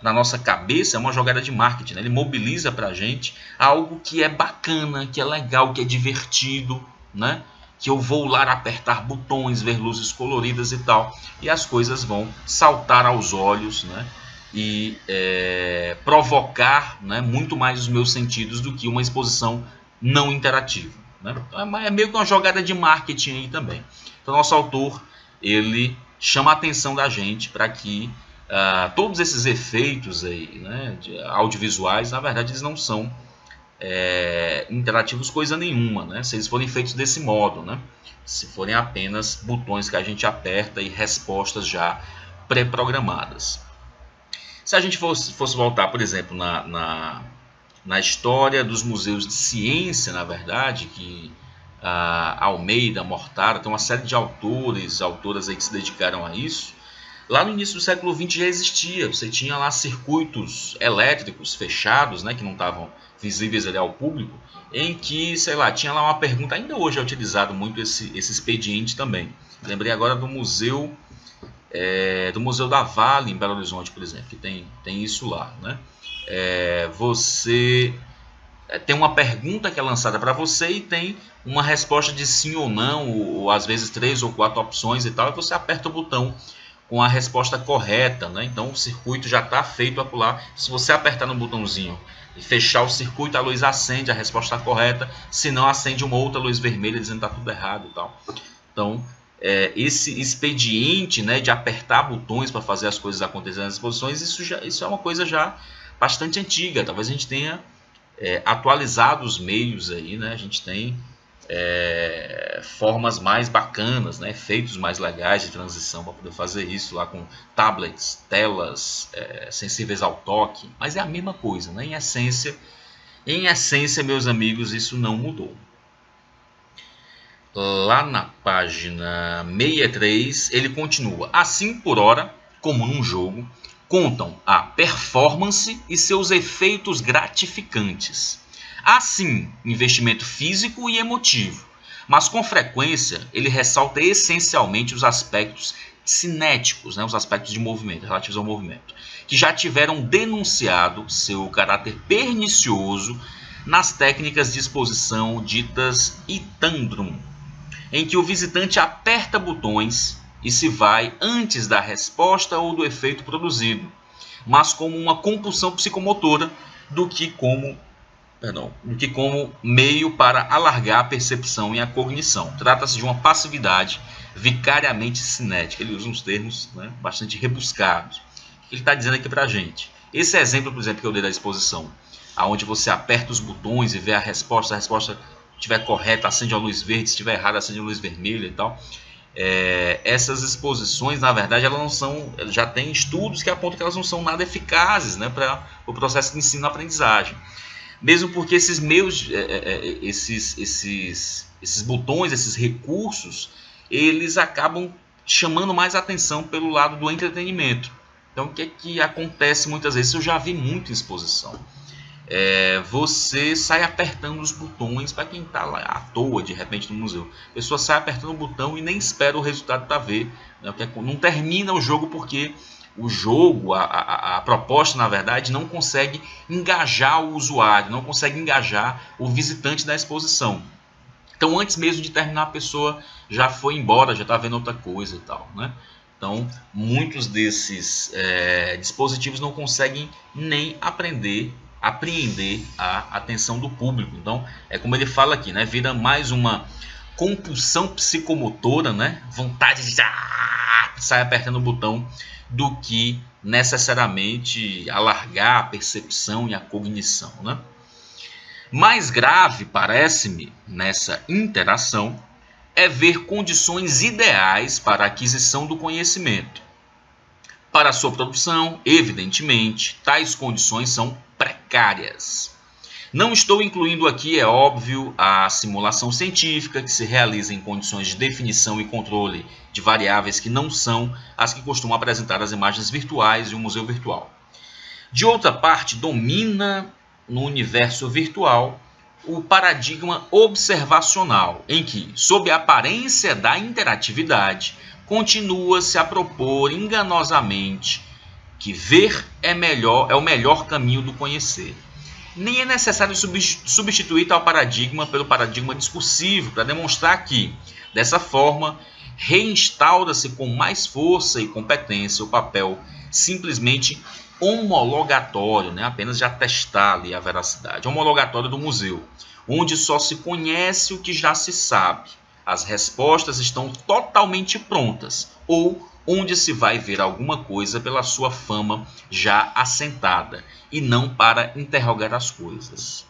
na nossa cabeça, é uma jogada de marketing, né? Ele mobiliza para a gente algo que é bacana, que é legal, que é divertido, né? Que eu vou lá apertar botões, ver luzes coloridas e tal, e as coisas vão saltar aos olhos, né? E provocar, né, muito mais os meus sentidos do que uma exposição não interativa, né? É meio que uma jogada de marketing aí também. Então, nosso autor, ele chama a atenção da gente para que todos esses efeitos aí, né, audiovisuais, na verdade, eles não são interativos coisa nenhuma, né, se eles forem feitos desse modo, né, se forem apenas botões que a gente aperta e respostas já pré-programadas. Se a gente fosse voltar, por exemplo, na história dos museus de ciência, na verdade, que Almeida, Mortara, tem uma série de autores, autoras aí que se dedicaram a isso. Lá no início do século XX já existia, você tinha lá circuitos elétricos fechados, né, que não estavam visíveis ali ao público, em que, sei lá, tinha lá uma pergunta, ainda hoje é utilizado muito esse expediente também. Lembrei agora do Museu da Vale, em Belo Horizonte, por exemplo, que tem isso lá, né? Você tem uma pergunta que é lançada para você e tem uma resposta de sim ou não, ou às vezes 3 ou 4 opções e tal, e você aperta o botão com a resposta correta, né? Então o circuito já está feito acolá. Se você apertar no botãozinho e fechar o circuito, a luz acende, a resposta está correta, se não acende uma outra luz vermelha dizendo que está tudo errado e tal. Então esse expediente, né, de apertar botões para fazer as coisas acontecerem nas exposições, isso é uma coisa já bastante antiga. Talvez a gente tenha atualizado os meios aí, né? A gente tem formas mais bacanas, né? Efeitos mais legais de transição para poder fazer isso lá com tablets, telas sensíveis ao toque, mas é a mesma coisa, né? Em essência, meus amigos, isso não mudou. Lá na página 63 ele continua: assim por hora, como num jogo, contam a performance e seus efeitos gratificantes. Há sim investimento físico e emotivo, mas com frequência ele ressalta essencialmente os aspectos cinéticos, né, os aspectos de movimento, relativos ao movimento, que já tiveram denunciado seu caráter pernicioso nas técnicas de exposição ditas Itandrum, em que o visitante aperta botões e se vai antes da resposta ou do efeito produzido, mas como uma compulsão psicomotora do que como meio para alargar a percepção e a cognição. Trata-se de uma passividade vicariamente cinética. Ele usa uns termos, né, bastante rebuscados. O que ele está dizendo aqui para a gente? Esse exemplo, por exemplo, que eu dei da exposição, onde você aperta os botões e vê a resposta estiver correta, acende a luz verde, se estiver errada, acende a luz vermelha e tal. Essas exposições, na verdade, elas não são, já tem estudos que apontam que elas não são nada eficazes, né, para o processo de ensino-aprendizagem. Mesmo porque esses meios, esses botões, esses recursos, eles acabam chamando mais atenção pelo lado do entretenimento. Então, o que é que acontece muitas vezes? Eu já vi muito em exposição. Você sai apertando os botões para quem está lá à toa, de repente, no museu. A pessoa sai apertando o botão e nem espera o resultado para ver, né? Não termina o jogo porque o jogo, a proposta, na verdade, não consegue engajar o usuário, não consegue engajar o visitante da exposição. Então, antes mesmo de terminar, a pessoa já foi embora, já está vendo outra coisa e tal, né? Então, muitos desses dispositivos não conseguem nem apreender a atenção do público. Então, é como ele fala aqui, né? Vira mais uma compulsão psicomotora, né? Vontade de sair apertando o botão, do que necessariamente alargar a percepção e a cognição, né? Mais grave, parece-me, nessa interação, é ver condições ideais para a aquisição do conhecimento. Para sua produção, evidentemente, tais condições são precárias. Não estou incluindo aqui, é óbvio, a simulação científica, que se realiza em condições de definição e controle de variáveis que não são as que costumam apresentar as imagens virtuais de um museu virtual. De outra parte, domina no universo virtual o paradigma observacional, em que, sob a aparência da interatividade, continua-se a propor enganosamente que ver é o melhor caminho do conhecer. Nem é necessário substituir tal paradigma pelo paradigma discursivo para demonstrar que, dessa forma, reinstaura-se com mais força e competência o papel simplesmente homologatório, né? Apenas de atestar ali a veracidade, homologatório do museu, onde só se conhece o que já se sabe, as respostas estão totalmente prontas, ou onde se vai ver alguma coisa pela sua fama já assentada, e não para interrogar as coisas.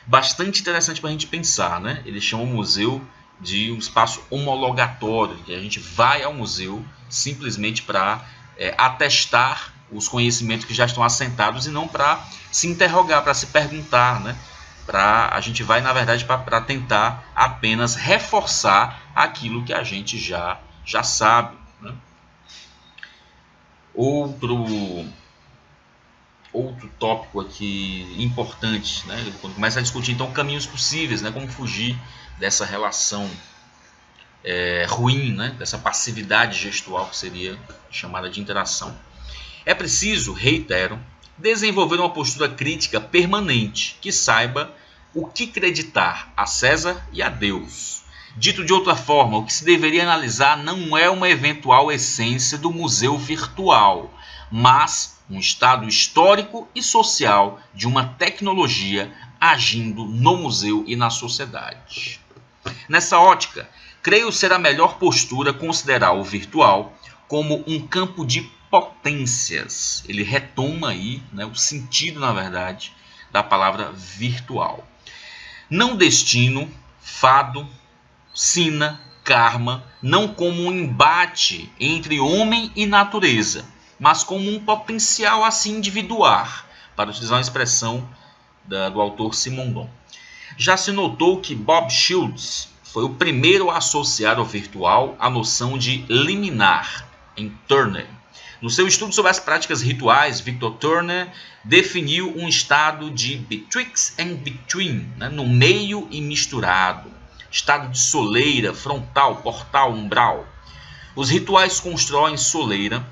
Bastante interessante para a gente pensar, né? Ele chama o museu de um espaço homologatório, que a gente vai ao museu simplesmente para atestar os conhecimentos que já estão assentados e não para se interrogar, para se perguntar, né? A gente vai, na verdade, para tentar apenas reforçar aquilo que a gente já sabe, né? Outro tópico aqui importante, né? Quando começa a discutir então caminhos possíveis, né? Como fugir dessa relação ruim, né? Dessa passividade gestual que seria chamada de interação. É preciso, reitero, desenvolver uma postura crítica permanente que saiba o que acreditar a César e a Deus. Dito de outra forma, o que se deveria analisar não é uma eventual essência do museu virtual, mas um estado histórico e social de uma tecnologia agindo no museu e na sociedade. Nessa ótica, creio ser a melhor postura considerar o virtual como um campo de potências. Ele retoma aí, né, o sentido, na verdade, da palavra virtual. Não destino, fado, sina, karma, não como um embate entre homem e natureza, mas como um potencial a se individuar, para utilizar uma expressão do autor Simondon. Já se notou que Bob Shields foi o primeiro a associar ao virtual a noção de liminar, em Turner. No seu estudo sobre as práticas rituais, Victor Turner definiu um estado de betwixt and between, né, no meio e misturado, estado de soleira, frontal, portal, umbral. Os rituais constroem soleira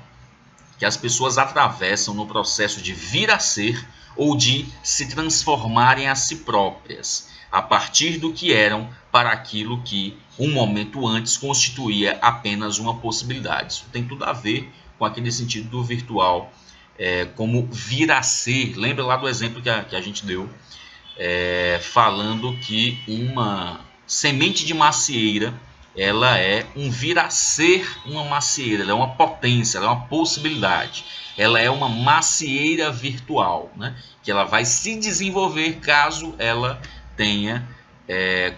que as pessoas atravessam no processo de vir a ser ou de se transformarem a si próprias, a partir do que eram para aquilo que um momento antes constituía apenas uma possibilidade. Isso tem tudo a ver com aquele sentido do virtual, como vir a ser. Lembra lá do exemplo que a gente deu, falando que uma semente de macieira, ela é um vir a ser uma macieira, ela é uma potência, ela é uma possibilidade. Ela é uma macieira virtual, né? Que ela vai se desenvolver caso ela tenha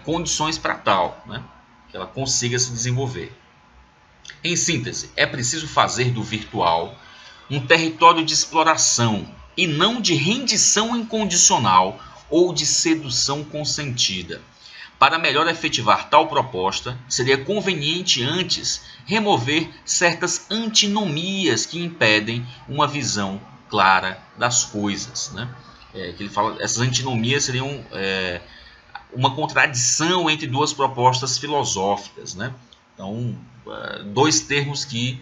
condições para tal, né? Que ela consiga se desenvolver. Em síntese, é preciso fazer do virtual um território de exploração e não de rendição incondicional ou de sedução consentida. Para melhor efetivar tal proposta, seria conveniente antes remover certas antinomias que impedem uma visão clara das coisas, né? Que ele fala, essas antinomias seriam uma contradição entre duas propostas filosóficas, né? Então, dois termos que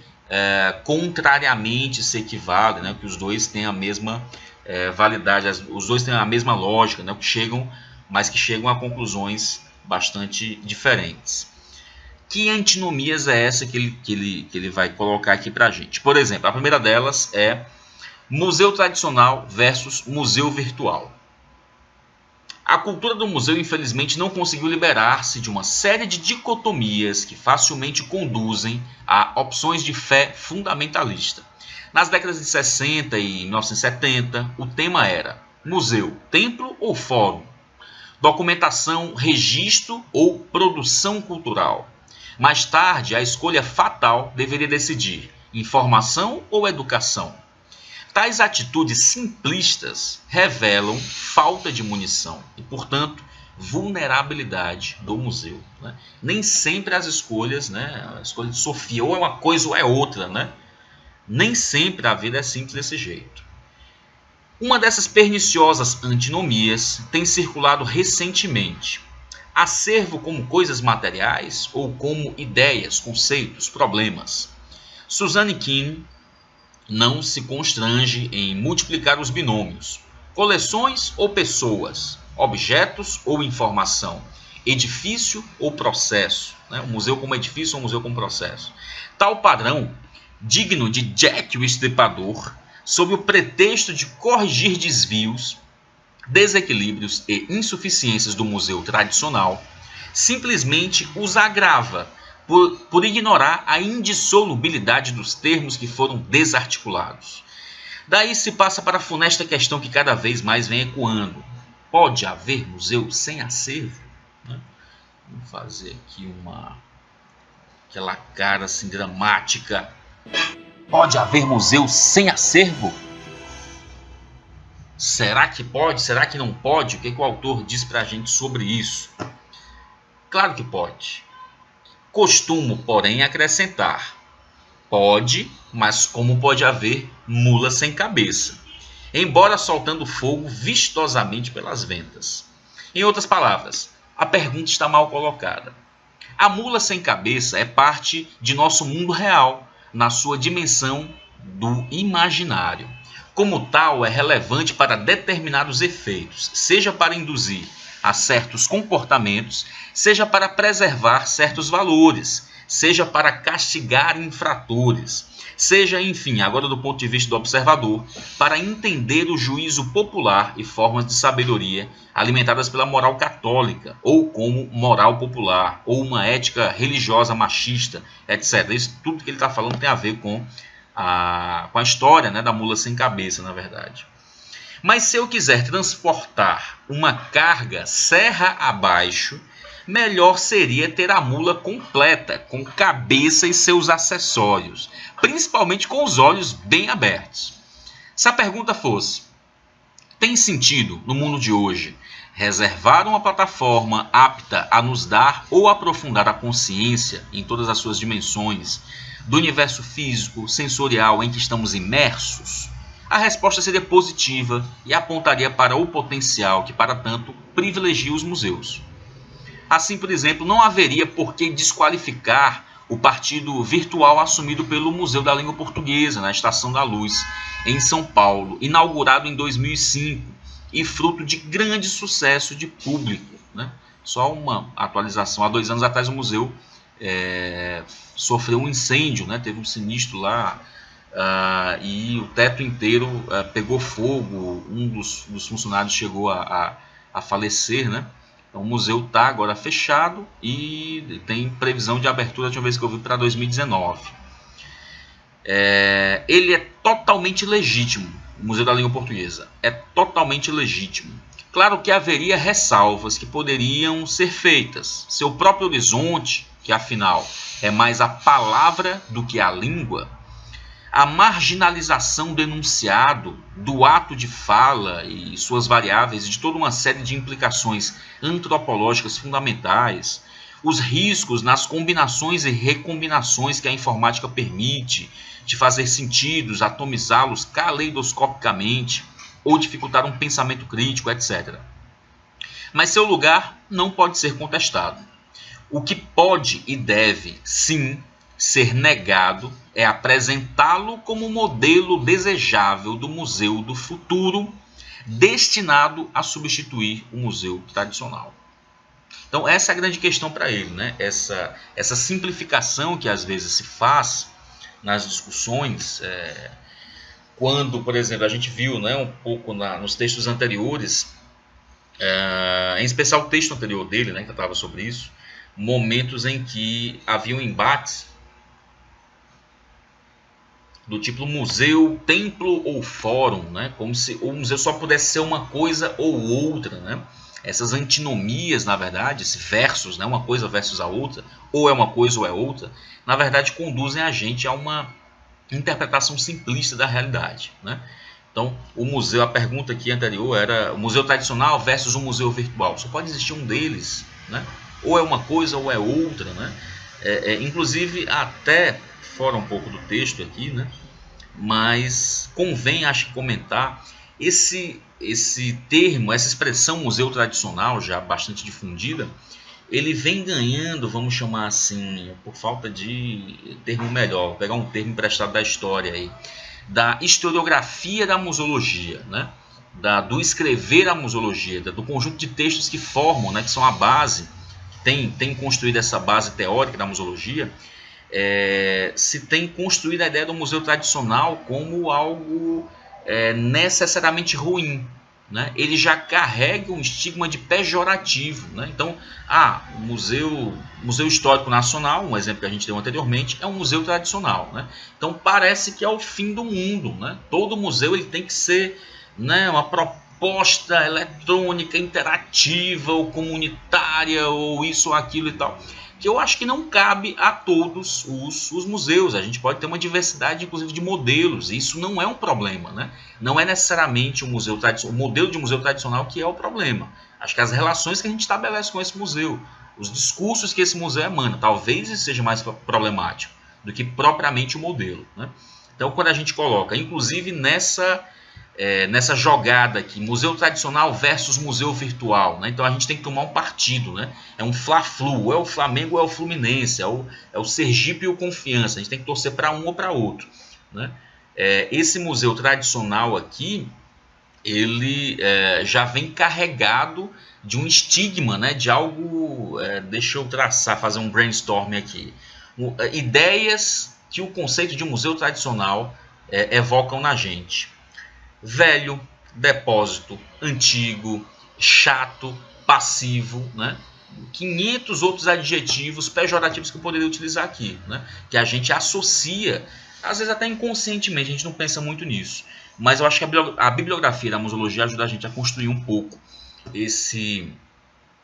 contrariamente se equivalem, né? Que os dois têm a mesma validade, os dois têm a mesma lógica, né? Mas que chegam a conclusões bastante diferentes. Que antinomias é essa que ele vai colocar aqui para a gente? Por exemplo, a primeira delas é museu tradicional versus museu virtual. A cultura do museu, infelizmente, não conseguiu liberar-se de uma série de dicotomias que facilmente conduzem a opções de fé fundamentalista. Nas décadas de 60 e 1970, o tema era museu, templo ou fórum? Documentação, registro ou produção cultural? Mais tarde, a escolha fatal deveria decidir informação ou educação. Tais atitudes simplistas revelam falta de munição e, portanto, vulnerabilidade do museu, né? Nem sempre as escolhas, né? A escolha de Sofia ou é uma coisa ou é outra, né? Nem sempre a vida é simples desse jeito. Uma dessas perniciosas antinomias tem circulado recentemente. Acervo como coisas materiais ou como ideias, conceitos, problemas. Suzanne Kim não se constrange em multiplicar os binômios. Coleções ou pessoas, objetos ou informação, edifício ou processo, né? O museu como edifício ou museu como processo. Tal padrão, digno de Jack o Estripador, sob o pretexto de corrigir desvios, desequilíbrios e insuficiências do museu tradicional, simplesmente os agrava por ignorar a indissolubilidade dos termos que foram desarticulados. Daí se passa para a funesta questão que cada vez mais vem ecoando. Pode haver museu sem acervo? Né? Vamos fazer aqui aquela cara assim dramática. Pode haver museu sem acervo? Será que pode? Será que não pode? O que o autor diz para a gente sobre isso? Claro que pode. Costumo, porém, acrescentar. Pode, mas como pode haver mula sem cabeça, embora soltando fogo vistosamente pelas ventas? Em outras palavras, a pergunta está mal colocada. A mula sem cabeça é parte de nosso mundo real, na sua dimensão do imaginário. Como tal, é relevante para determinados efeitos, seja para induzir a certos comportamentos, seja para preservar certos valores, seja para castigar infratores, seja, enfim, agora do ponto de vista do observador, para entender o juízo popular e formas de sabedoria alimentadas pela moral católica, ou como moral popular, ou uma ética religiosa machista, etc. Isso tudo que ele está falando tem a ver com a história, né, da mula sem cabeça, na verdade. Mas se eu quiser transportar uma carga serra abaixo, melhor seria ter a mula completa, com cabeça e seus acessórios, principalmente com os olhos bem abertos. Se a pergunta fosse: tem sentido, no mundo de hoje, reservar uma plataforma apta a nos dar ou aprofundar a consciência em todas as suas dimensões do universo físico, sensorial em que estamos imersos? A resposta seria positiva e apontaria para o potencial que, para tanto, privilegia os museus. Assim, por exemplo, não haveria por que desqualificar o partido virtual assumido pelo Museu da Língua Portuguesa, na Estação da Luz, em São Paulo, inaugurado em 2005 e fruto de grande sucesso de público, né? Só uma atualização: há 2 anos atrás o museu sofreu um incêndio, né? Teve um sinistro lá, e o teto inteiro pegou fogo, um dos funcionários chegou a falecer, né? Então, o museu está agora fechado e tem previsão de abertura, deixa eu ver se eu vi, para 2019. Ele é totalmente legítimo, o Museu da Língua Portuguesa é totalmente legítimo. Claro que haveria ressalvas que poderiam ser feitas. Seu próprio horizonte, que afinal é mais a palavra do que a língua, a marginalização do enunciado, do ato de fala e suas variáveis, de toda uma série de implicações antropológicas fundamentais, os riscos nas combinações e recombinações que a informática permite, de fazer sentidos, atomizá-los caleidoscopicamente ou dificultar um pensamento crítico, etc. Mas seu lugar não pode ser contestado. O que pode e deve, sim, ser negado é apresentá-lo como modelo desejável do museu do futuro, destinado a substituir o museu tradicional. Então, essa é a grande questão para ele, né? Essa simplificação que às vezes se faz nas discussões, quando, por exemplo, a gente viu, né, um pouco nos textos anteriores, em especial o texto anterior dele, né, que tratava sobre isso, momentos em que haviam embates do tipo museu, templo ou fórum, né? Como se o museu só pudesse ser uma coisa ou outra, né? Essas antinomias, na verdade, esses versos, né? Uma coisa versus a outra, ou é uma coisa ou é outra, na verdade conduzem a gente a uma interpretação simplista da realidade, né? Então, o museu, a pergunta aqui anterior era o museu tradicional versus o museu virtual. Só pode existir um deles, né? Ou é uma coisa ou é outra, né? Inclusive, até fora um pouco do texto aqui, né? Mas convém, acho que, comentar esse termo, essa expressão museu tradicional, já bastante difundida, ele vem ganhando, vamos chamar assim, por falta de termo melhor, vou pegar um termo emprestado da história aí, da historiografia da museologia, né? Do escrever a museologia, do conjunto de textos que formam, né, que são a base, tem construído essa base teórica da museologia. Se tem construído a ideia do museu tradicional como algo necessariamente ruim, né? Ele já carrega um estigma de pejorativo, né? Então, o Museu Histórico Nacional, um exemplo que a gente deu anteriormente, é um museu tradicional, né? Então parece que é o fim do mundo, né? Todo museu ele tem que ser, né, uma proposta eletrônica, interativa ou comunitária ou isso ou aquilo e tal, que eu acho que não cabe a todos os museus. A gente pode ter uma diversidade, inclusive, de modelos, e isso não é um problema, né? Não é necessariamente o modelo de museu tradicional que é o problema. Acho que as relações que a gente estabelece com esse museu, os discursos que esse museu emana, talvez isso seja mais problemático. do que propriamente o modelo, né? Então, quando a gente coloca, inclusive nessa jogada aqui, museu tradicional versus museu virtual, né? Então a gente tem que tomar um partido, né? É um Fla-Flu, ou é o Flamengo ou é o Fluminense, é o Sergipe e o Confiança, a gente tem que torcer para um ou para outro, né? Esse museu tradicional aqui, ele já vem carregado de um estigma, né? De algo, deixa eu fazer um brainstorm aqui, ideias que o conceito de museu tradicional evocam na gente. Velho, depósito, antigo, chato, passivo, né? 500 outros adjetivos pejorativos que eu poderia utilizar aqui, né? Que a gente associa, às vezes até inconscientemente, a gente não pensa muito nisso. Mas eu acho que a bibliografia da museologia ajuda a gente a construir um pouco esse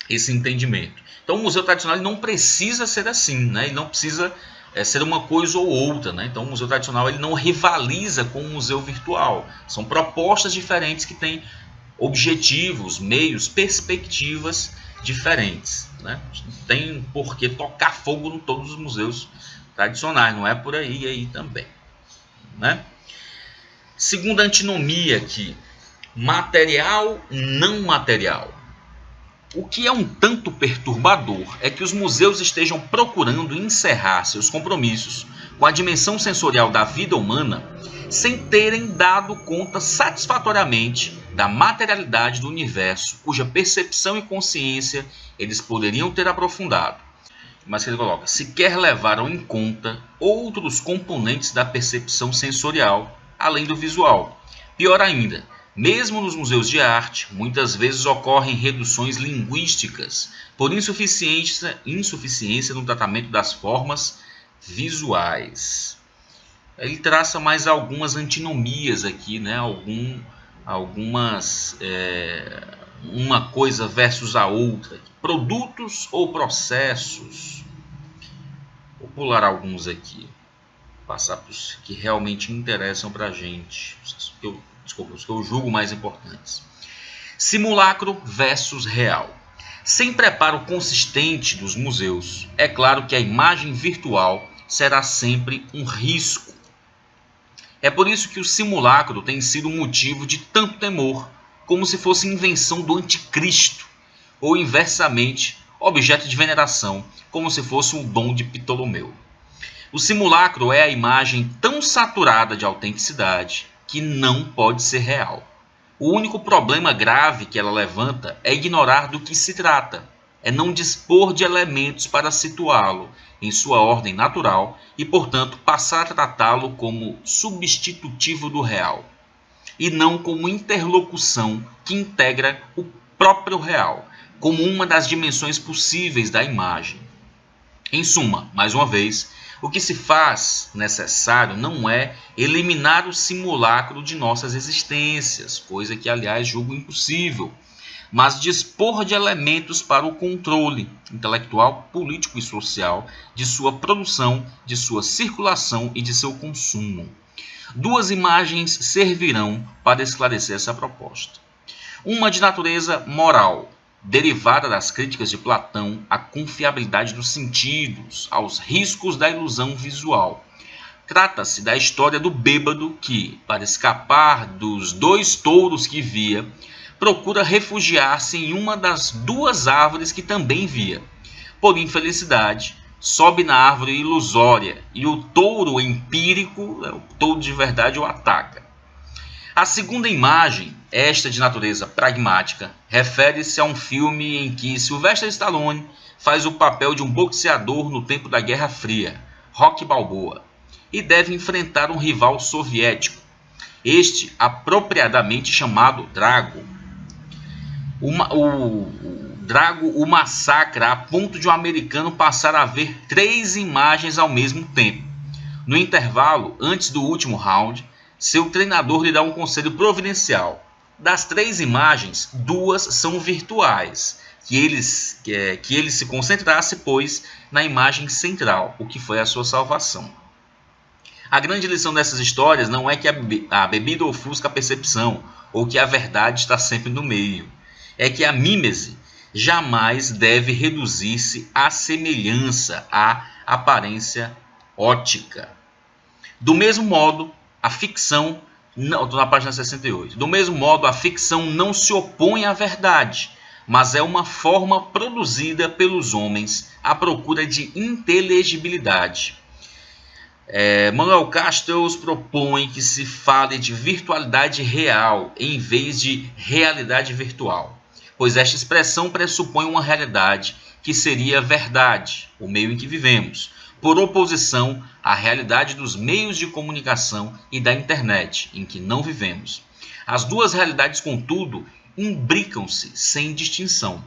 entendimento. Então o museu tradicional ele não precisa ser assim, né? Ele não precisa ser uma coisa ou outra, né? Então o museu tradicional ele não rivaliza com o museu virtual. São propostas diferentes que têm objetivos, meios, perspectivas diferentes, né? Não tem por que tocar fogo em todos os museus tradicionais, não é por aí também, né? Segunda antinomia aqui, material não material. O que é um tanto perturbador é que os museus estejam procurando encerrar seus compromissos com a dimensão sensorial da vida humana sem terem dado conta satisfatoriamente da materialidade do universo, cuja percepção e consciência eles poderiam ter aprofundado. Mas ele coloca, se quer levar em conta outros componentes da percepção sensorial, além do visual. Pior ainda, mesmo nos museus de arte, muitas vezes ocorrem reduções linguísticas por insuficiência no tratamento das formas visuais. Ele traça mais algumas antinomias aqui, né? Uma coisa versus a outra. Produtos ou processos. Vou pular alguns aqui. Passar para os que realmente interessam para a gente. Os que eu julgo mais importantes. Simulacro versus real. Sem preparo consistente dos museus, é claro que a imagem virtual será sempre um risco. É por isso que o simulacro tem sido motivo de tanto temor, como se fosse invenção do anticristo, ou inversamente, objeto de veneração, como se fosse um dom de Ptolomeu. O simulacro é a imagem tão saturada de autenticidade que não pode ser real. O único problema grave que ela levanta é ignorar do que se trata, é não dispor de elementos para situá-lo em sua ordem natural e, portanto, passar a tratá-lo como substitutivo do real, e não como interlocução que integra o próprio real, como uma das dimensões possíveis da imagem. Em suma, mais uma vez, o que se faz necessário não é eliminar o simulacro de nossas existências, coisa que, aliás, julgo impossível, mas dispor de elementos para o controle intelectual, político e social de sua produção, de sua circulação e de seu consumo. Duas imagens servirão para esclarecer essa proposta. Uma de natureza moral, derivada das críticas de Platão à confiabilidade dos sentidos, aos riscos da ilusão visual. Trata-se da história do bêbado que, para escapar dos 2 touros que via, procura refugiar-se em uma das 2 árvores que também via. Por infelicidade, sobe na árvore ilusória e o touro empírico, o touro de verdade, o ataca. A segunda imagem, esta de natureza pragmática, refere-se a um filme em que Sylvester Stallone faz o papel de um boxeador no tempo da Guerra Fria, Rocky Balboa, e deve enfrentar um rival soviético, este apropriadamente chamado Drago. O Drago o massacra a ponto de um americano passar a ver 3 imagens ao mesmo tempo. No intervalo, antes do último round, seu treinador lhe dá um conselho providencial. Das 3 imagens, 2 são virtuais, que ele se concentrasse, pois, na imagem central, o que foi a sua salvação. A grande lição dessas histórias não é que a bebida ofusca a percepção, ou que a verdade está sempre no meio. É que a mímese jamais deve reduzir-se à semelhança, à aparência ótica. Do mesmo modo, a ficção, estou na página 68, do mesmo modo, a ficção não se opõe à verdade, mas é uma forma produzida pelos homens à procura de inteligibilidade. Manuel Castells propõe que se fale de virtualidade real em vez de realidade virtual, pois esta expressão pressupõe uma realidade que seria verdade, o meio em que vivemos, por oposição à realidade dos meios de comunicação e da internet, em que não vivemos. As duas realidades, contudo, imbricam-se sem distinção.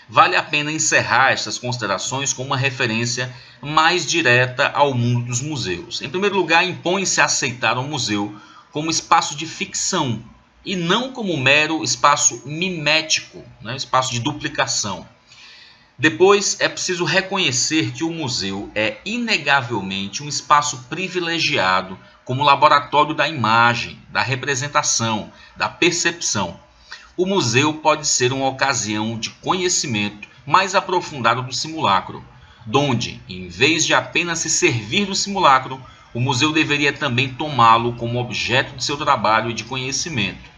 Vale a pena encerrar estas considerações com uma referência mais direta ao mundo dos museus. Em primeiro lugar, impõe-se a aceitar o museu como espaço de ficção e não como mero espaço mimético, espaço de duplicação. Depois, é preciso reconhecer que o museu é inegavelmente um espaço privilegiado como laboratório da imagem, da representação, da percepção. O museu pode ser uma ocasião de conhecimento mais aprofundado do simulacro, donde, em vez de apenas se servir do simulacro, o museu deveria também tomá-lo como objeto de seu trabalho e de conhecimento.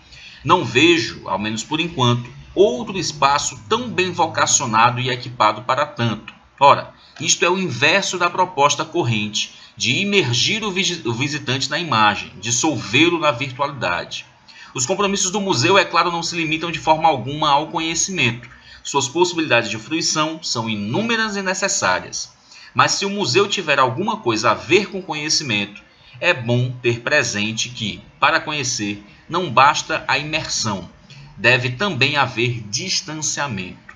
Não vejo, ao menos por enquanto, outro espaço tão bem vocacionado e equipado para tanto. Ora, isto é o inverso da proposta corrente de imergir o visitante na imagem, dissolvê-lo na virtualidade. Os compromissos do museu, é claro, não se limitam de forma alguma ao conhecimento. Suas possibilidades de fruição são inúmeras e necessárias. Mas se o museu tiver alguma coisa a ver com conhecimento, é bom ter presente que, para conhecer, não basta a imersão, deve também haver distanciamento.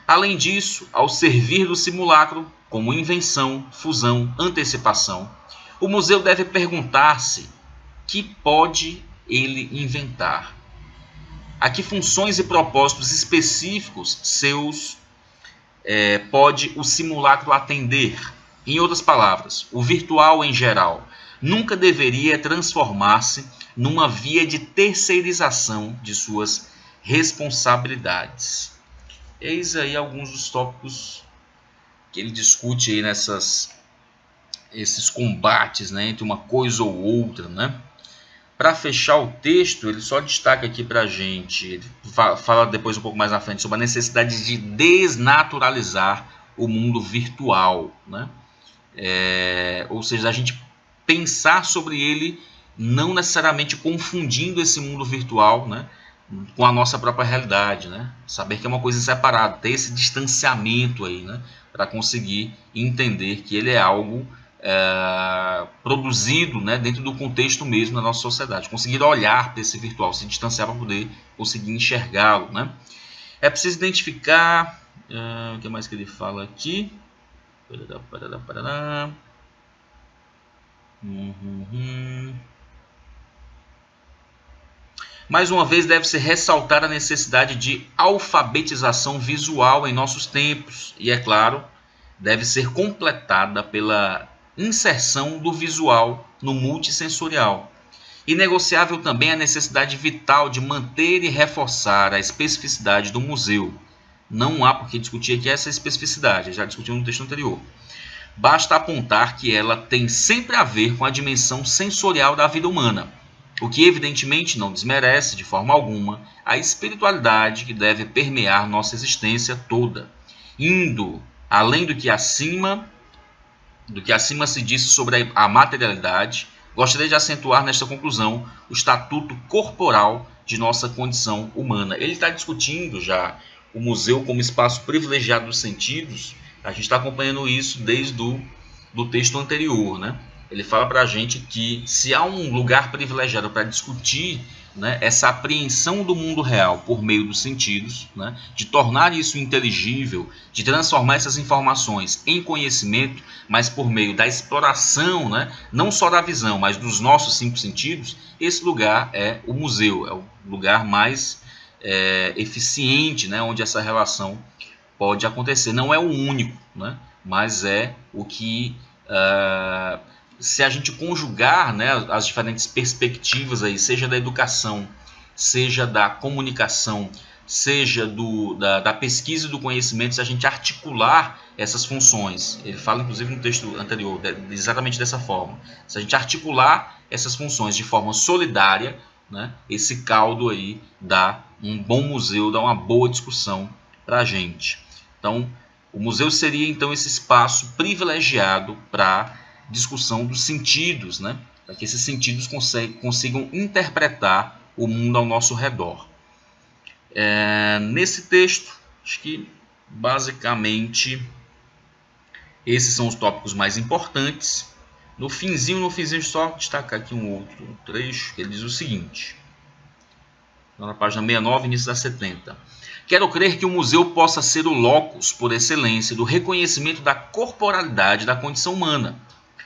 Além disso, ao servir do simulacro, como invenção, fusão, antecipação, o museu deve perguntar-se que pode ele inventar. A que funções e propósitos específicos seus pode o simulacro atender? Em outras palavras, o virtual em geral nunca deveria transformar-se numa via de terceirização de suas responsabilidades. Eis aí alguns dos tópicos que ele discute aí esses combates, entre uma coisa ou outra, Para fechar o texto, ele só destaca aqui para a gente, ele fala depois um pouco mais na frente sobre a necessidade de desnaturalizar o mundo virtual, ou seja, a gente pensar sobre ele não necessariamente confundindo esse mundo virtual, com a nossa própria realidade, saber que é uma coisa separada, ter esse distanciamento aí, para conseguir entender que ele é algo produzido dentro do contexto mesmo da nossa sociedade, conseguir olhar para esse virtual, se distanciar para poder conseguir enxergá-lo. É preciso identificar, o que mais que ele fala aqui? Mais uma vez, deve-se ressaltar a necessidade de alfabetização visual em nossos tempos, e, é claro, deve ser completada pela inserção do visual no multissensorial. Inegociável também a necessidade vital de manter e reforçar a especificidade do museu. Não há por que discutir aqui essa especificidade, já discutimos no texto anterior. Basta apontar que ela tem sempre a ver com a dimensão sensorial da vida humana, o que evidentemente não desmerece de forma alguma a espiritualidade que deve permear nossa existência toda, indo além do que acima se disse sobre a materialidade. Gostaria de acentuar nesta conclusão o estatuto corporal de nossa condição humana. Ele está discutindo já o museu como espaço privilegiado dos sentidos. A gente está acompanhando isso desde do texto anterior, Ele fala para a gente que se há um lugar privilegiado para discutir essa apreensão do mundo real por meio dos sentidos, de tornar isso inteligível, de transformar essas informações em conhecimento, mas por meio da exploração, não só da visão, mas dos nossos 5 sentidos, esse lugar é o museu, é o lugar mais eficiente, onde essa relação pode acontecer. Não é o único, mas é o que... se a gente conjugar as diferentes perspectivas aí, seja da educação, seja da comunicação, seja da pesquisa e do conhecimento, se a gente articular essas funções. Ele fala, inclusive, no texto anterior, exatamente dessa forma. Se a gente articular essas funções de forma solidária, né, esse caldo aí dá um bom museu, dá uma boa discussão para a gente. Então, o museu seria, então, esse espaço privilegiado para discussão dos sentidos, né, para que esses sentidos consigam interpretar o mundo ao nosso redor. Nesse texto, acho que basicamente esses são os tópicos mais importantes. No finzinho, só destacar aqui um outro trecho, que ele diz o seguinte, na página 69, início da 70. Quero crer que o museu possa ser o locus por excelência do reconhecimento da corporalidade da condição humana.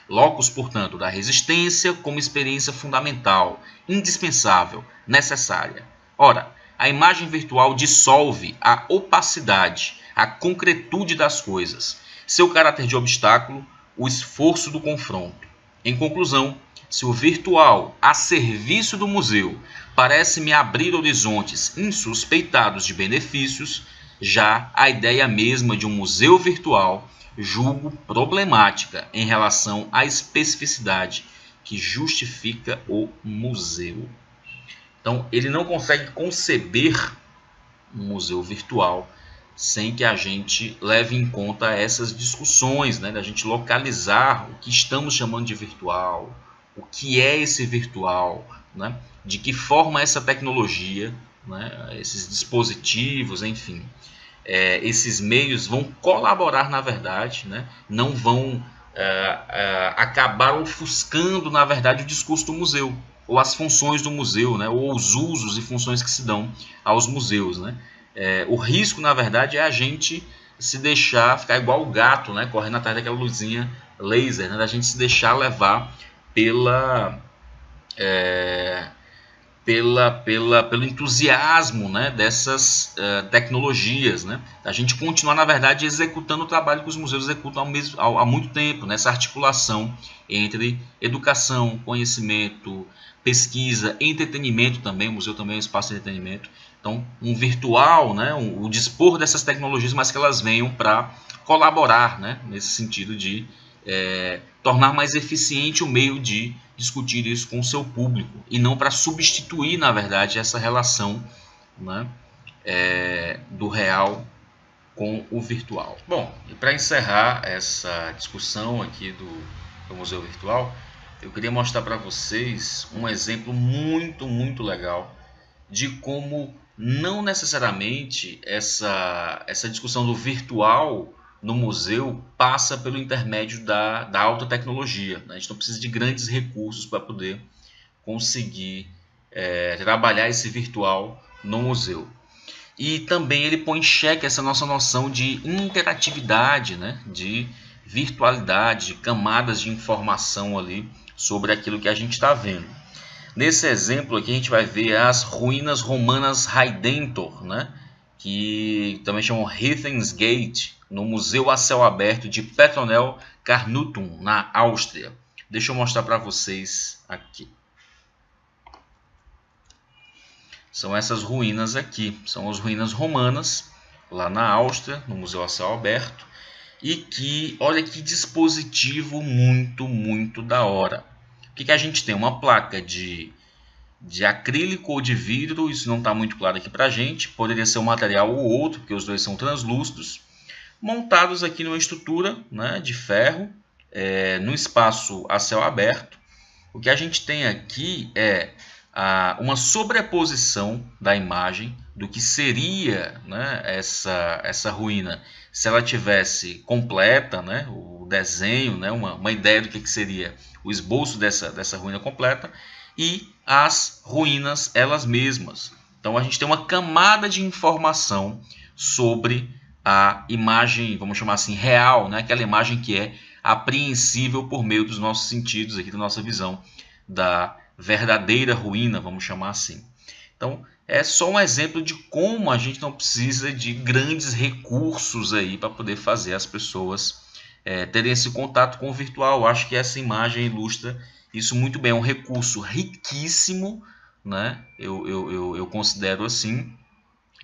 Locus, portanto, da resistência como experiência fundamental, indispensável, necessária. Ora, a imagem virtual dissolve a opacidade, a concretude das coisas, seu caráter de obstáculo, o esforço do confronto. Em conclusão, se o virtual a serviço do museu parece-me abrir horizontes insuspeitados de benefícios, já a ideia mesma de um museu virtual julgo problemática em relação à especificidade que justifica o museu. Então, ele não consegue conceber um museu virtual sem que a gente leve em conta essas discussões, né? Da gente localizar o que estamos chamando de virtual, o que é esse virtual, né? De que forma essa tecnologia, né? Esses dispositivos, enfim, esses meios vão colaborar, na verdade, né? Não vão acabar ofuscando, na verdade, o discurso do museu, ou as funções do museu, né? Ou os usos e funções que se dão aos museus, né? O risco, na verdade, é a gente se deixar ficar igual o gato, né? Correndo atrás daquela luzinha laser, né? Da gente se deixar levar pelo entusiasmo, né, dessas tecnologias, né? A gente continuar, na verdade, executando o trabalho que os museus executam há muito tempo, nessa articulação entre educação, conhecimento, pesquisa, entretenimento também. O museu também é um espaço de entretenimento. Então, um virtual, né, o dispor dessas tecnologias, mas que elas venham para colaborar, né, nesse sentido de tornar mais eficiente o meio de discutir isso com o seu público, e não para substituir, na verdade, essa relação, né, do real com o virtual. Bom, e para encerrar essa discussão aqui do Museu Virtual, eu queria mostrar para vocês um exemplo muito, muito legal de como não necessariamente essa discussão do virtual no museu passa pelo intermédio da alta tecnologia. A gente não precisa de grandes recursos para poder conseguir trabalhar esse virtual no museu. E também ele põe em xeque essa nossa noção de interatividade, né? De virtualidade, de camadas de informação ali sobre aquilo que a gente está vendo. Nesse exemplo aqui a gente vai ver as ruínas romanas Heidentor, né? Que também chamam Heathens Gate, no Museu a Céu Aberto de Petronell Carnutum, na Áustria. Deixa eu mostrar para vocês aqui. São essas ruínas aqui, são as ruínas romanas, lá na Áustria, no Museu a Céu Aberto. E que, olha que dispositivo muito, muito da hora. O que a gente tem? Uma placa de acrílico ou de vidro, isso não está muito claro aqui para a gente. Poderia ser um material ou outro, porque os dois são translúcidos. Montados aqui numa estrutura, né, de ferro, no espaço a céu aberto. O que a gente tem aqui é uma sobreposição da imagem do que seria, né, essa ruína se ela tivesse completa, né, o desenho, né, uma ideia do que seria o esboço dessa ruína completa, e as ruínas elas mesmas. Então a gente tem uma camada de informação sobre a imagem, vamos chamar assim, real, né, aquela imagem que é apreensível por meio dos nossos sentidos, aqui da nossa visão da verdadeira ruína, vamos chamar assim. Então, é só um exemplo de como a gente não precisa de grandes recursos aí para poder fazer as pessoas terem esse contato com o virtual. Eu acho que essa imagem ilustra isso muito bem. É um recurso riquíssimo, né? Eu considero assim,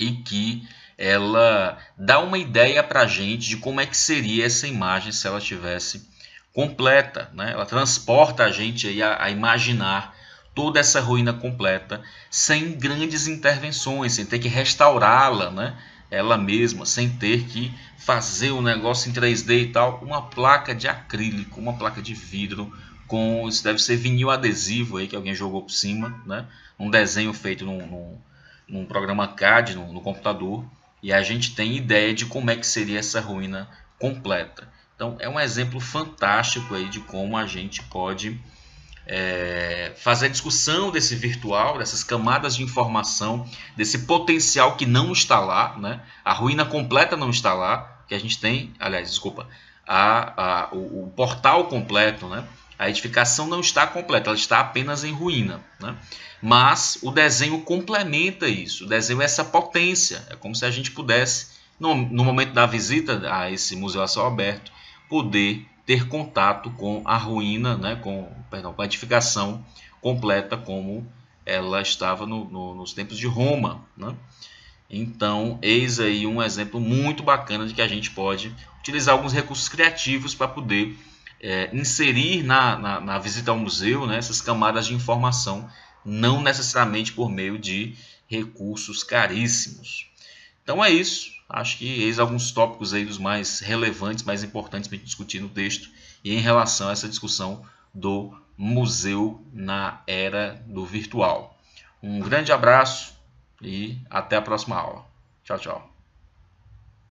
e que ela dá uma ideia para a gente de como é que seria essa imagem se ela tivesse completa, né? Ela transporta a gente aí a imaginar toda essa ruína completa sem grandes intervenções, sem ter que restaurá-la, né? Ela mesma, sem ter que fazer um negócio em 3D e tal. Uma placa de acrílico, uma placa de vidro, com isso deve ser vinil adesivo aí que alguém jogou por cima, né? Um desenho feito num programa CAD no computador, e a gente tem ideia de como é que seria essa ruína completa. Então é um exemplo fantástico aí de como a gente pode fazer a discussão desse virtual, dessas camadas de informação, desse potencial que não está lá, né? A ruína completa não está lá, que a gente tem, aliás, desculpa, o portal completo, né? A edificação não está completa, ela está apenas em ruína, né? Mas o desenho complementa isso, o desenho é essa potência, é como se a gente pudesse, no momento da visita a esse museu a céu aberto, poder ter contato com a ruína, né, com a edificação completa como ela estava nos tempos de Roma, né? Então, eis aí um exemplo muito bacana de que a gente pode utilizar alguns recursos criativos para poder inserir na visita ao museu, né, essas camadas de informação, não necessariamente por meio de recursos caríssimos. Então é isso. Acho que eis alguns tópicos aí dos mais relevantes, mais importantes para a gente discutir no texto e em relação a essa discussão do museu na era do virtual. Um grande abraço e até a próxima aula. Tchau, tchau.